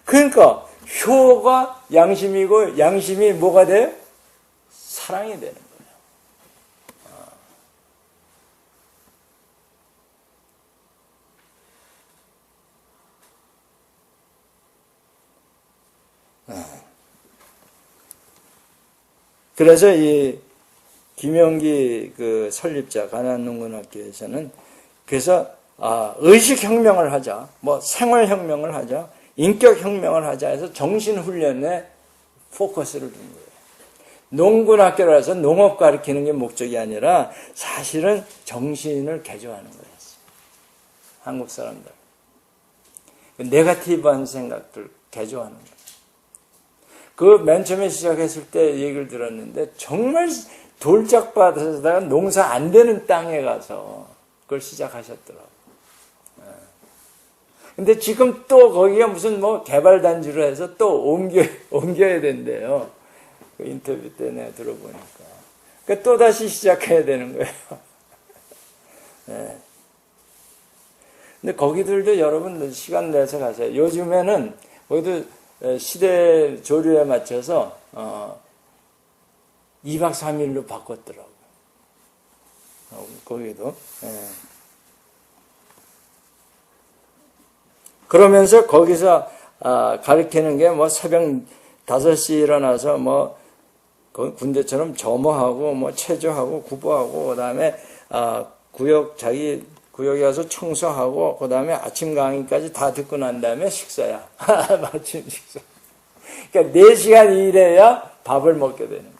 그러니까 효가 양심이고 양심이 뭐가 돼요? 사랑이 되는 거예요. 그래서 이 김영기 그 설립자 가난농군학교에서는 그래서 의식혁명을 하자, 생활혁명을 하자, 인격혁명을 하자 해서 정신훈련에 포커스를 둔 거예요. 농군학교라서 농업 가르치는 게 목적이 아니라 사실은 정신을 개조하는 거였어요. 한국 사람들. 네거티브한 생각들 개조하는 거예요. 그 맨 처음에 시작했을 때 얘기를 들었는데 정말 돌짝밭에다가 농사 안 되는 땅에 가서 그걸 시작하셨더라고요. 근데 지금 또 거기가 무슨 개발단지로 해서 또 옮겨야 된대요. 그 인터뷰 때 내가 들어보니까. 그러니까 또 다시 시작해야 되는 거예요. 네. 근데 거기들도 여러분 시간 내서 가세요. 요즘에는 거기도 시대 조류에 맞춰서 2박 3일로 바꿨더라고요. 거기도. 네. 그러면서 거기서 가르치는 게 새벽 5시에 일어나서 군대처럼 점호하고 체조하고 구보하고 그다음에 자기 구역에 가서 청소하고 그다음에 아침 강의까지 다 듣고 난 다음에 식사야. 아침 식사. 그러니까 4시간 일해야 밥을 먹게 되는 거예요.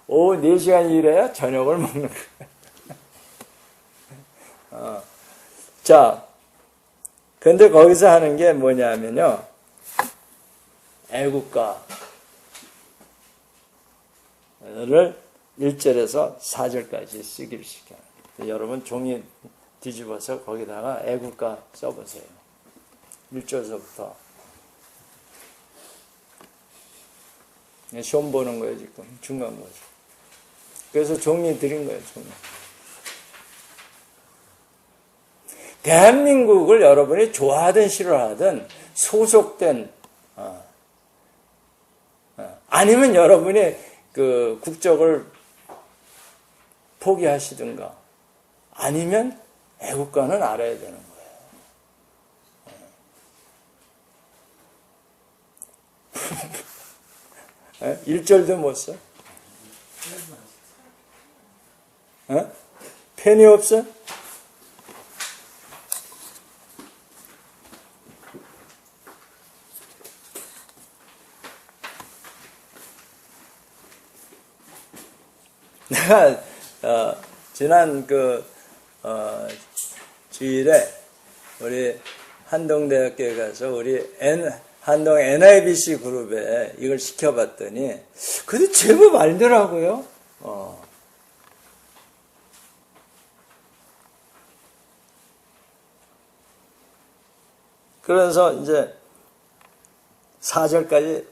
오후 4시간 일해야 저녁을 먹는 거예요. 자, 근데 거기서 하는 게 뭐냐면요. 애국가를 1절에서 4절까지 쓰기를 시켜요. 여러분 종이 뒤집어서 거기다가 애국가 써보세요. 1절서부터. 시험 보는 거예요, 지금. 중간고사. 그래서 종이 드린 거예요, 종이. 대한민국을 여러분이 좋아하든 싫어하든 소속된, 아니면 여러분이 그 국적을 포기하시든가, 아니면 애국가는 알아야 되는 거예요. 1절도 못 써? 펜이 없어? 내가 지난 주일에 우리 한동대학교에 가서 우리 한동 NIBC 그룹에 이걸 시켜봤더니 그래도 제법 알더라고요. 그래서 이제 4절까지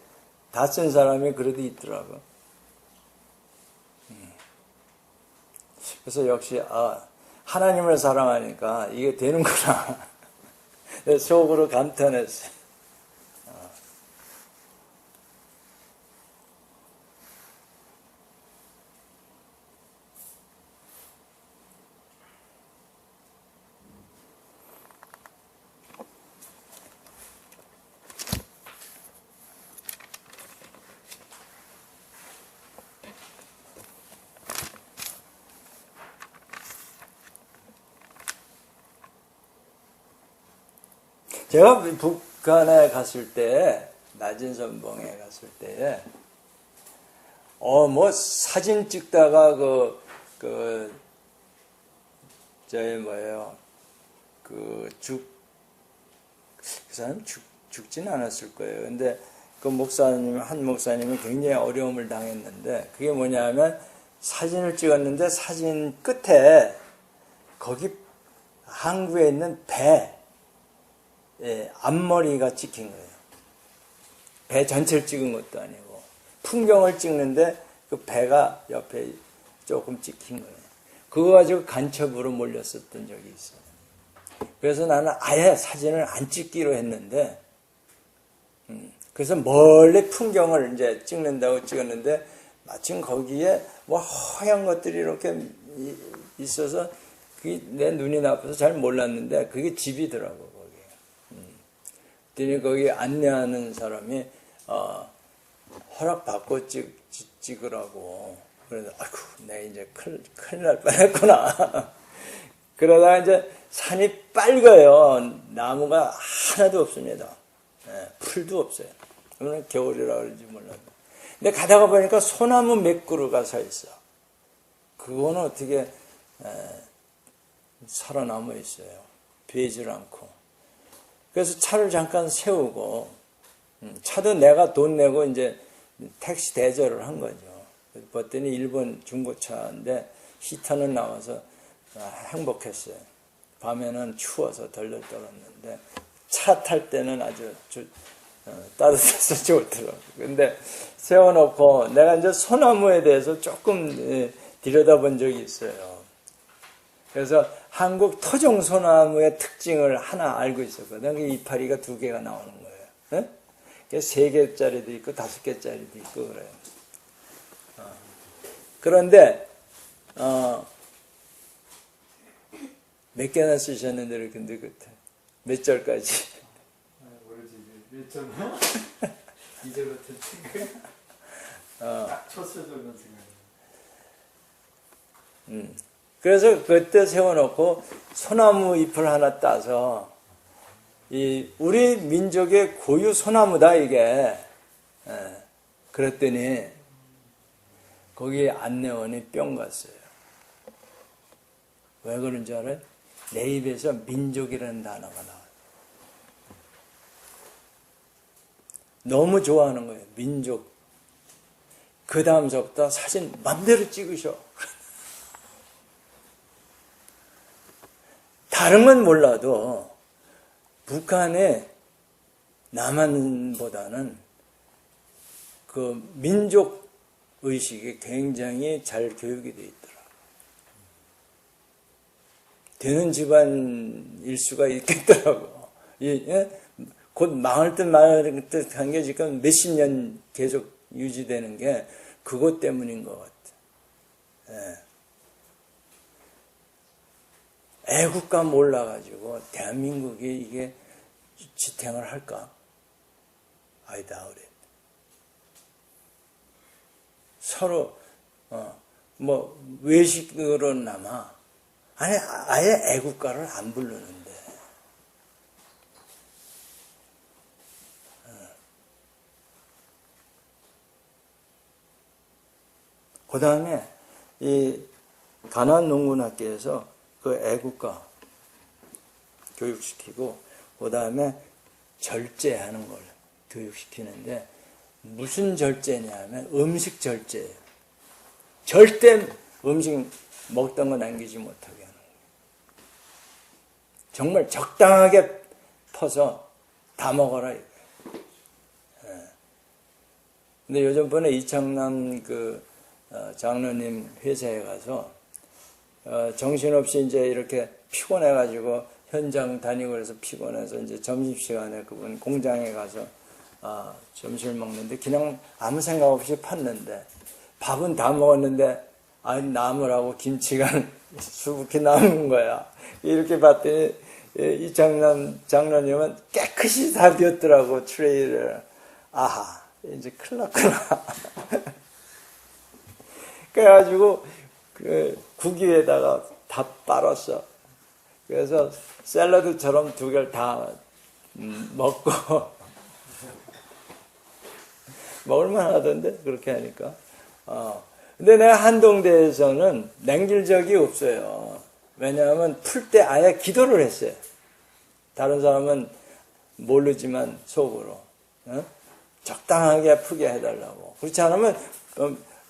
다 쓴 사람이 그래도 있더라고. 그래서 역시 하나님을 사랑하니까 이게 되는구나. 속으로 감탄했어요. 제가 북한에 갔을 때, 낮은 선봉에 갔을 때에, 사진 찍다가 그 사람 죽진 않았을 거예요. 근데 한 목사님이 굉장히 어려움을 당했는데, 그게 뭐냐면, 사진을 찍었는데, 사진 끝에, 거기 항구에 있는 배, 앞머리가 찍힌 거예요. 배 전체를 찍은 것도 아니고 풍경을 찍는데 그 배가 옆에 조금 찍힌 거예요. 그거 가지고 간첩으로 몰렸었던 적이 있어요. 그래서 나는 아예 사진을 안 찍기로 했는데 그래서 멀리 풍경을 이제 찍는다고 찍었는데 마침 거기에 허연 것들이 이렇게 있어서 그게 내 눈이 나빠서 잘 몰랐는데 그게 집이더라고. 그랬더니 거기 안내하는 사람이 허락받고 찍으라고. 그래서 아이고 내가 이제 큰일 날 뻔했구나. 그러다가 이제 산이 빨가요. 나무가 하나도 없습니다. 풀도 없어요. 그러면 겨울이라 그런지 몰라도. 근데 가다가 보니까 소나무 몇 그루가 서 있어. 그거는 어떻게 살아남아 있어요. 베질 않고. 그래서 차를 잠깐 세우고, 차도 내가 돈 내고 이제 택시 대절을 한 거죠. 봤더니 일본 중고차인데 히터는 나와서 행복했어요. 밤에는 추워서 덜덜 떨었는데 차 탈 때는 아주 따뜻해서 좋더라고요. 근데 세워놓고 내가 이제 소나무에 대해서 조금 들여다본 적이 있어요. 그래서 한국 토종 소나무의 특징을 하나 알고 있었거든. 이파리가 2개가 나오는 거예요. 3개짜리도 있고 5개짜리도 있고 그래요. 그런데 몇 개나 쓰셨는데 이렇게 그때 몇 절까지? 모르지 몇 절나? 2절부터 찍은 딱 첫 소절만 생각해. 그래서 그때 세워놓고 소나무 잎을 하나 따서 우리 민족의 고유 소나무다 이게. 그랬더니 거기 안내원이 뿅 갔어요. 왜 그런 줄 알아요? 내 입에서 민족이라는 단어가 나와요. 너무 좋아하는 거예요. 민족. 그 다음서부터 사진 맘대로 찍으셔. 다른 건 몰라도 북한의 남한보다는 그 민족 의식이 굉장히 잘 교육이 돼 있더라. 되는 집안일 수가 있겠더라고. 곧 망할 듯 말할 듯 한 게 지금 몇십 년 계속 유지되는 게 그것 때문인 것 같아. 애국감 몰라가지고 대한민국이 이게 지탱을 할까? I doubt it. 서로 뭐 외식으로나마 아예 애국가를 안 부르는데 그 다음에 이 가나안 농군학교에서 그 애국가 교육시키고 그 다음에 절제하는 걸 교육시키는데 무슨 절제냐면 음식 절제예요. 절대 음식 먹던 거 남기지 못하게 하는 거예요. 정말 적당하게 퍼서 다 먹어라. 근데 요즘번에 이창남 장로님 회사에 가서 정신없이 이제 이렇게 피곤해가지고 현장 다니고 그래서 피곤해서 이제 점심시간에 그분 공장에 가서 점심을 먹는데 그냥 아무 생각 없이 팠는데 밥은 다 먹었는데 나무라고 김치가 수북히 남은 거야. 이렇게 봤더니 이창남 장로님은 깨끗이 다 비웠더라고 트레이를. 아하 이제 큰일 났구나. 그래가지고 국 위에다가 다 빨았어. 그래서 샐러드처럼 두 개를 다 먹고 먹을만 하던데 그렇게 하니까. 근데 내가 한동대에서는 냉길 적이 없어요. 왜냐하면 풀 때 아예 기도를 했어요. 다른 사람은 모르지만 속으로 적당하게 푸게 해달라고. 그렇지 않으면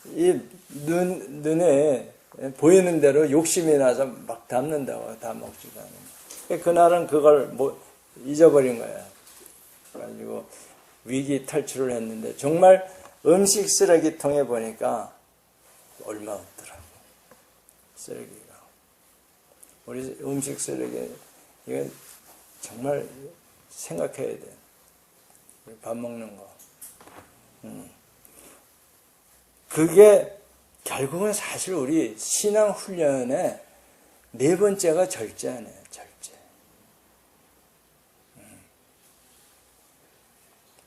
이 눈에 보이는 대로 욕심이 나서 막 담는다고. 다 먹지도 않으면. 그날은 그걸 잊어버린 거야. 그래가지고 위기 탈출을 했는데 정말 음식 쓰레기통에 보니까 얼마 없더라고. 쓰레기가. 우리 음식 쓰레기 이거 정말 생각해야 돼. 우리 밥 먹는 거. 그게 결국은 사실 우리 신앙 훈련의 네 번째가 절제하네요. 절제.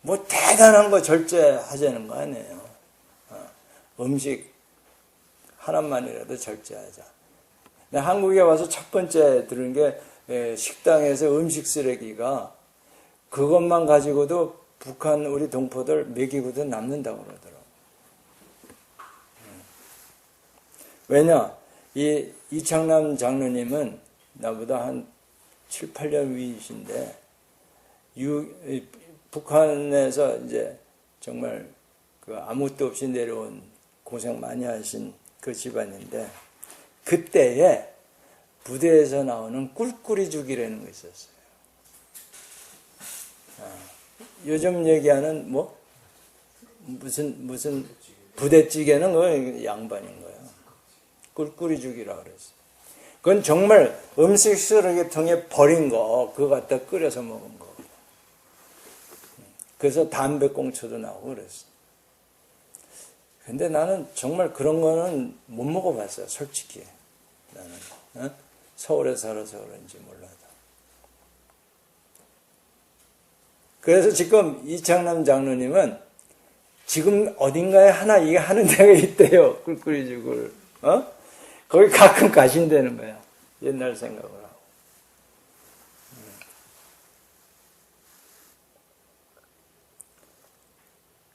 뭐 대단한 거 절제하자는 거 아니에요. 음식 하나만이라도 절제하자. 한국에 와서 첫 번째 들은 게 식당에서 음식 쓰레기가 그것만 가지고도 북한 우리 동포들 먹이고도 남는다고 그러더라고요. 왜냐? 이 이창남 장로님은 나보다 한 7, 8년 위이신데 북한에서 이제 정말 아무것도 없이 내려온 고생 많이 하신 그 집안인데 그때에 부대에서 나오는 꿀꿀이죽이라는 거 있었어요. 요즘 얘기하는 무슨 부대찌개는 그 양반인 거예요. 꿀꿀이죽이라고 그랬어요. 그건 정말 음식 쓰레기통에 버린 거 그거 갖다 끓여서 먹은 거. 그래서 담배꽁초도 나오고 그랬어요. 근데 나는 정말 그런 거는 못 먹어봤어요. 솔직히. 나는 서울에 살아서 그런지 몰라도. 그래서 지금 이창남 장로님은 지금 어딘가에 하나 이게 하는 데가 있대요. 꿀꿀이죽을. 거기 가끔 가신다는 거야. 옛날 생각을 하고.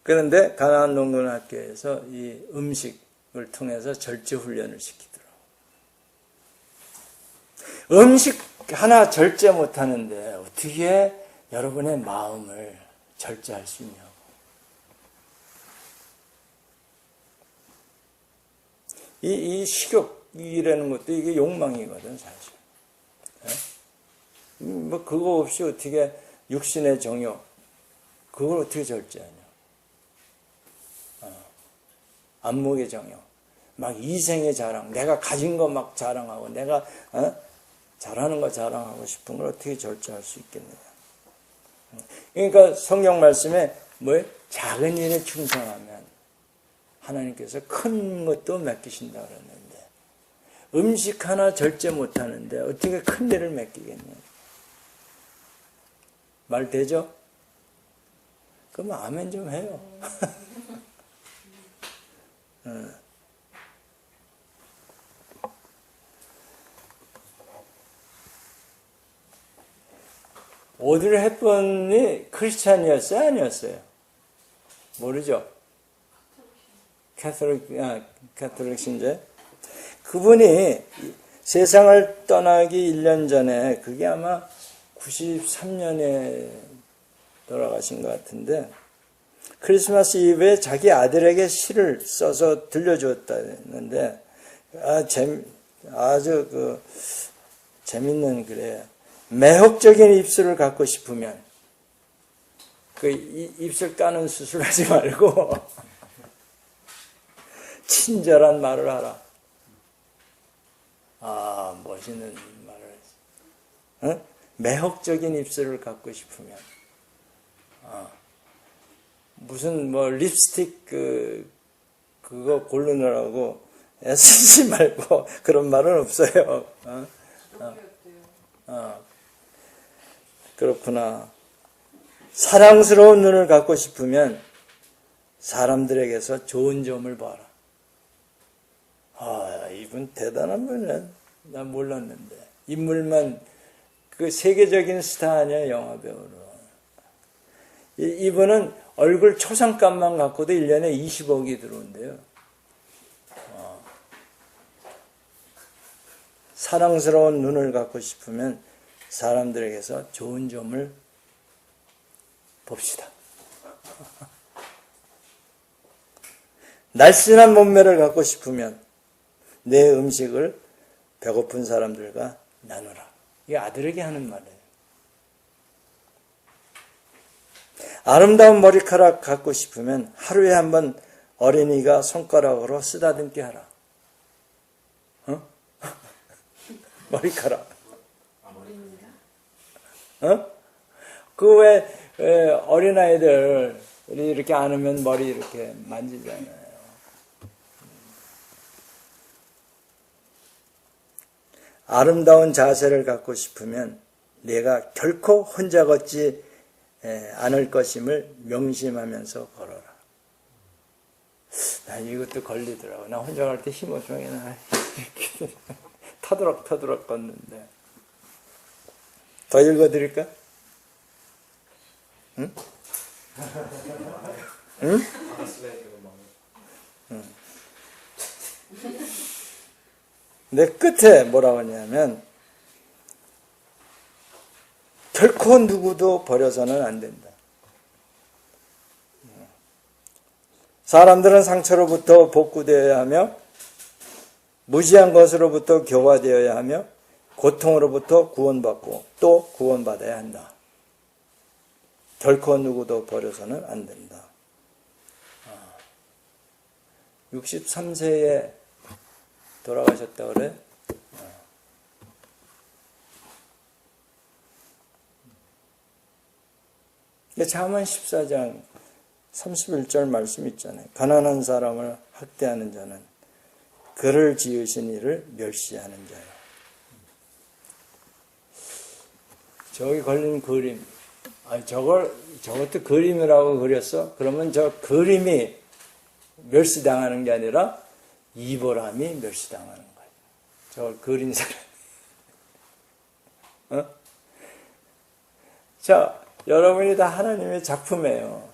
그런데 가나안 농군학교에서 이 음식을 통해서 절제 훈련을 시키더라고요. 음식 하나 절제 못하는데 어떻게 여러분의 마음을 절제할 수 있냐고. 이 식욕이라는 것도 이게 욕망이거든, 사실. 뭐, 그거 없이 어떻게 육신의 정욕, 그걸 어떻게 절제하냐. 안목의 정욕, 막 이생의 자랑, 내가 가진 거 막 자랑하고, 내가, 잘하는 거 자랑하고 싶은 걸 어떻게 절제할 수 있겠느냐. 그러니까 성경 말씀에 뭐예요? 작은 일에 충성하면 하나님께서 큰 것도 맡기신다 그랬는데, 음식 하나 절제 못하는데 어떻게 큰 일을 맡기겠냐. 말 되죠? 그럼 아멘 좀 해요. 오드리 헵번이 크리스찬이었어요? 아니었어요? 모르죠? 캐톨릭 신자. 그분이 세상을 떠나기 1년 전에, 그게 아마 93년에 돌아가신 것 같은데, 크리스마스 이브에 자기 아들에게 시를 써서 들려주었다는데, 아주 재밌는 글이에요. 매혹적인 입술을 갖고 싶으면 입술 까는 수술하지 말고 친절한 말을 하라. 멋있는 말을 했어. 매혹적인 입술을 갖고 싶으면 무슨 뭐 립스틱 그거 고르느라고 애쓰지 말고 그런 말은 없어요. 그렇구나. 사랑스러운 눈을 갖고 싶으면 사람들에게서 좋은 점을 봐라. 이분 대단한 분이야. 난 몰랐는데. 인물만 그 세계적인 스타 아니야, 영화 배우로. 이분은 얼굴 초상값만 갖고도 1년에 20억이 들어온대요. 사랑스러운 눈을 갖고 싶으면 사람들에게서 좋은 점을 봅시다. 날씬한 몸매를 갖고 싶으면 내 음식을 배고픈 사람들과 나누라. 이게 아들에게 하는 말이에요. 아름다운 머리카락 갖고 싶으면 하루에 한 번 어린이가 손가락으로 쓰다듬게 하라. 머리카락. 그 왜 어린아이들이 이렇게 안으면 머리 이렇게 만지잖아요. 아름다운 자세를 갖고 싶으면 내가 결코 혼자 걷지 않을 것임을 명심하면서 걸어라. 난 이것도 걸리더라고. 나 혼자 갈 때 힘없으면 터드럭 걷는데. 더 읽어드릴까? 응? 응? 내 끝에 뭐라고 하냐면 결코 누구도 버려서는 안 된다. 사람들은 상처로부터 복구되어야 하며 무지한 것으로부터 교화되어야 하며 고통으로부터 구원받고 또 구원받아야 한다. 결코 누구도 버려서는 안 된다. 63세에 돌아가셨다 그래? 잠언 14장 31절 말씀 있잖아요. 가난한 사람을 학대하는 자는 그를 지으신 이를 멸시하는 자요. 저기 걸린 그림. 저것도 그림이라고 그렸어? 그러면 저 그림이 멸시당하는 게 아니라 이보람이 멸시당하는 거예요. 저걸 그린 사람. 자, 여러분이 다 하나님의 작품이에요.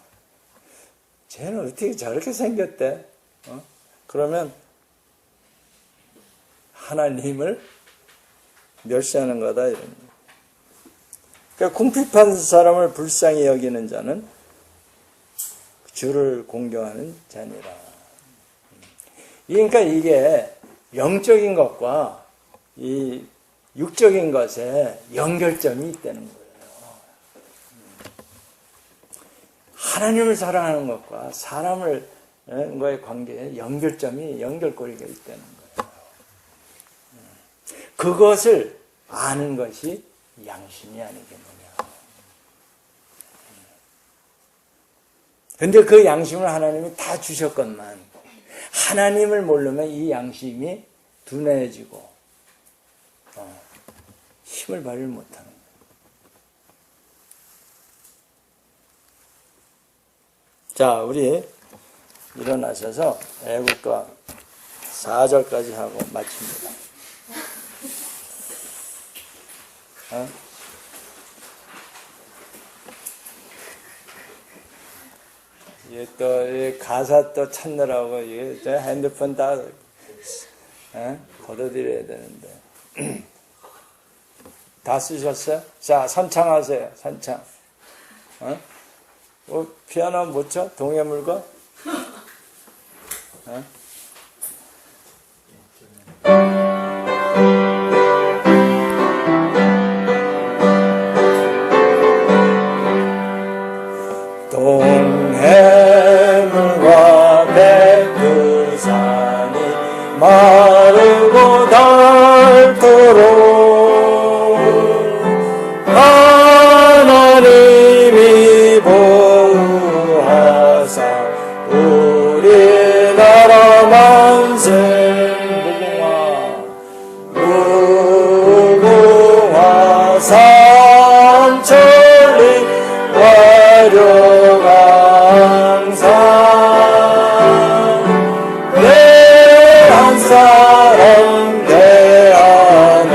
쟤는 어떻게 저렇게 생겼대? 그러면 하나님을 멸시하는 거다. 이런. 그러니까 궁핍한 사람을 불쌍히 여기는 자는 주를 공경하는 자니라. 그러니까 이게 영적인 것과 이 육적인 것에 연결점이 있다는 거예요. 하나님을 사랑하는 것과 사람과의 관계에 연결고리가 있다는 거예요. 그것을 아는 것이 양심이 아니겠느냐. 근데 그 양심을 하나님이 다 주셨건만 하나님을 모르면 이 양심이 둔해지고 힘을 발휘 못하는 거예요. 자, 우리 일어나셔서 애국가 4절까지 하고 마칩니다. 이게 또 가사 또 찾느라고 이게 핸드폰 다 걷어들여야 되는데 다 쓰셨어요? 자, 선창하세요. 선창. 피아노 못 쳐? 동해 물건? 동해물과 백두산이 마르고 닳도록 하나님이 보호하사 우리나라 만세 무궁화 삼천리 화려강산 대한 사람 대안으로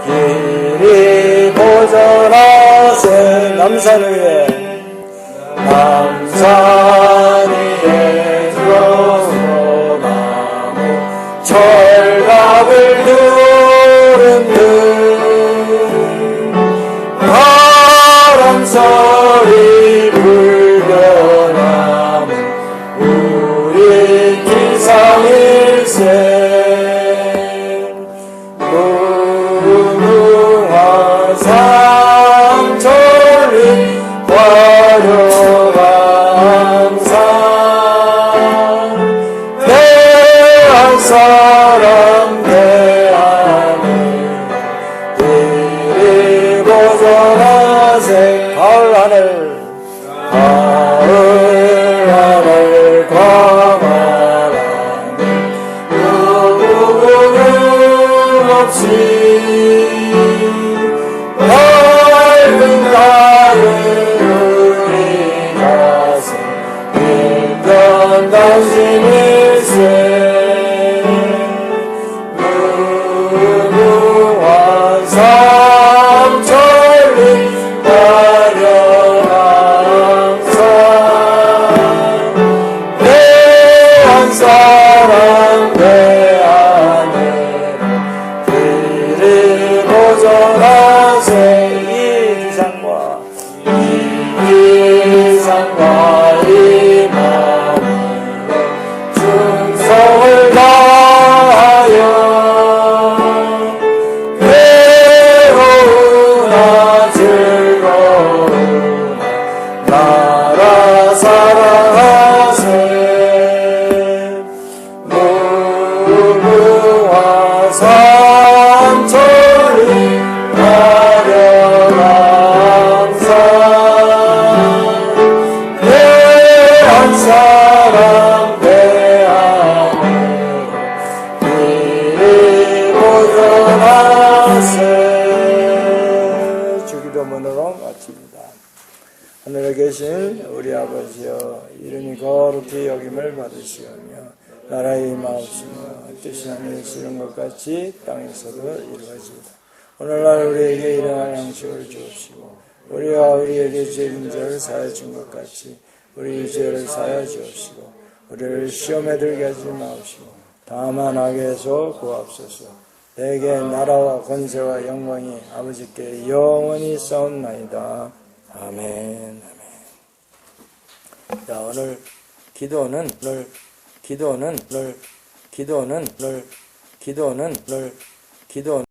길이 보전하세 남산 위에 소나무 철갑을 두른 듯 바람소리 불겨나무 우리 기상일세 무궁화 삼천리 화려강산 대한 사람 대안을 그리고 전하세 가을 하늘 광활하니 누구는 없이 밝은 가을 우리 가슴 일편 당신일세 무궁화 삼천리 화려강산 대한 사람 대안을 그리고 전하세 이기상과 이 마음으로 충성을 다하여 괴로우나 즐거우나 나라 사랑하세 무궁화 삼천리 화려강산 대한 사람 대안으로 그리고 전하세 주기도문으로 마칩니다. 하늘에 계신 우리 아버지여 이름이 거룩히 여김을 받으시오며 나라의 임하옵시며 뜻이 하늘에서 이룬 것 같이 땅에서도 이루어지이다. 오늘날 우리에게 일용할 양식을 주옵시고 우리가 우리에게 죄진 자를 사하여 준 것 같이 우리 죄를 사하여 주옵시고 우리를 시험에 들게 하지 마옵시고 다만 악에서 구하옵소서. 내게 나라와 권세와 영광이 아버지께 영원히 싸움나이다. 아멘. 자, 오늘 기도는 기도는 늘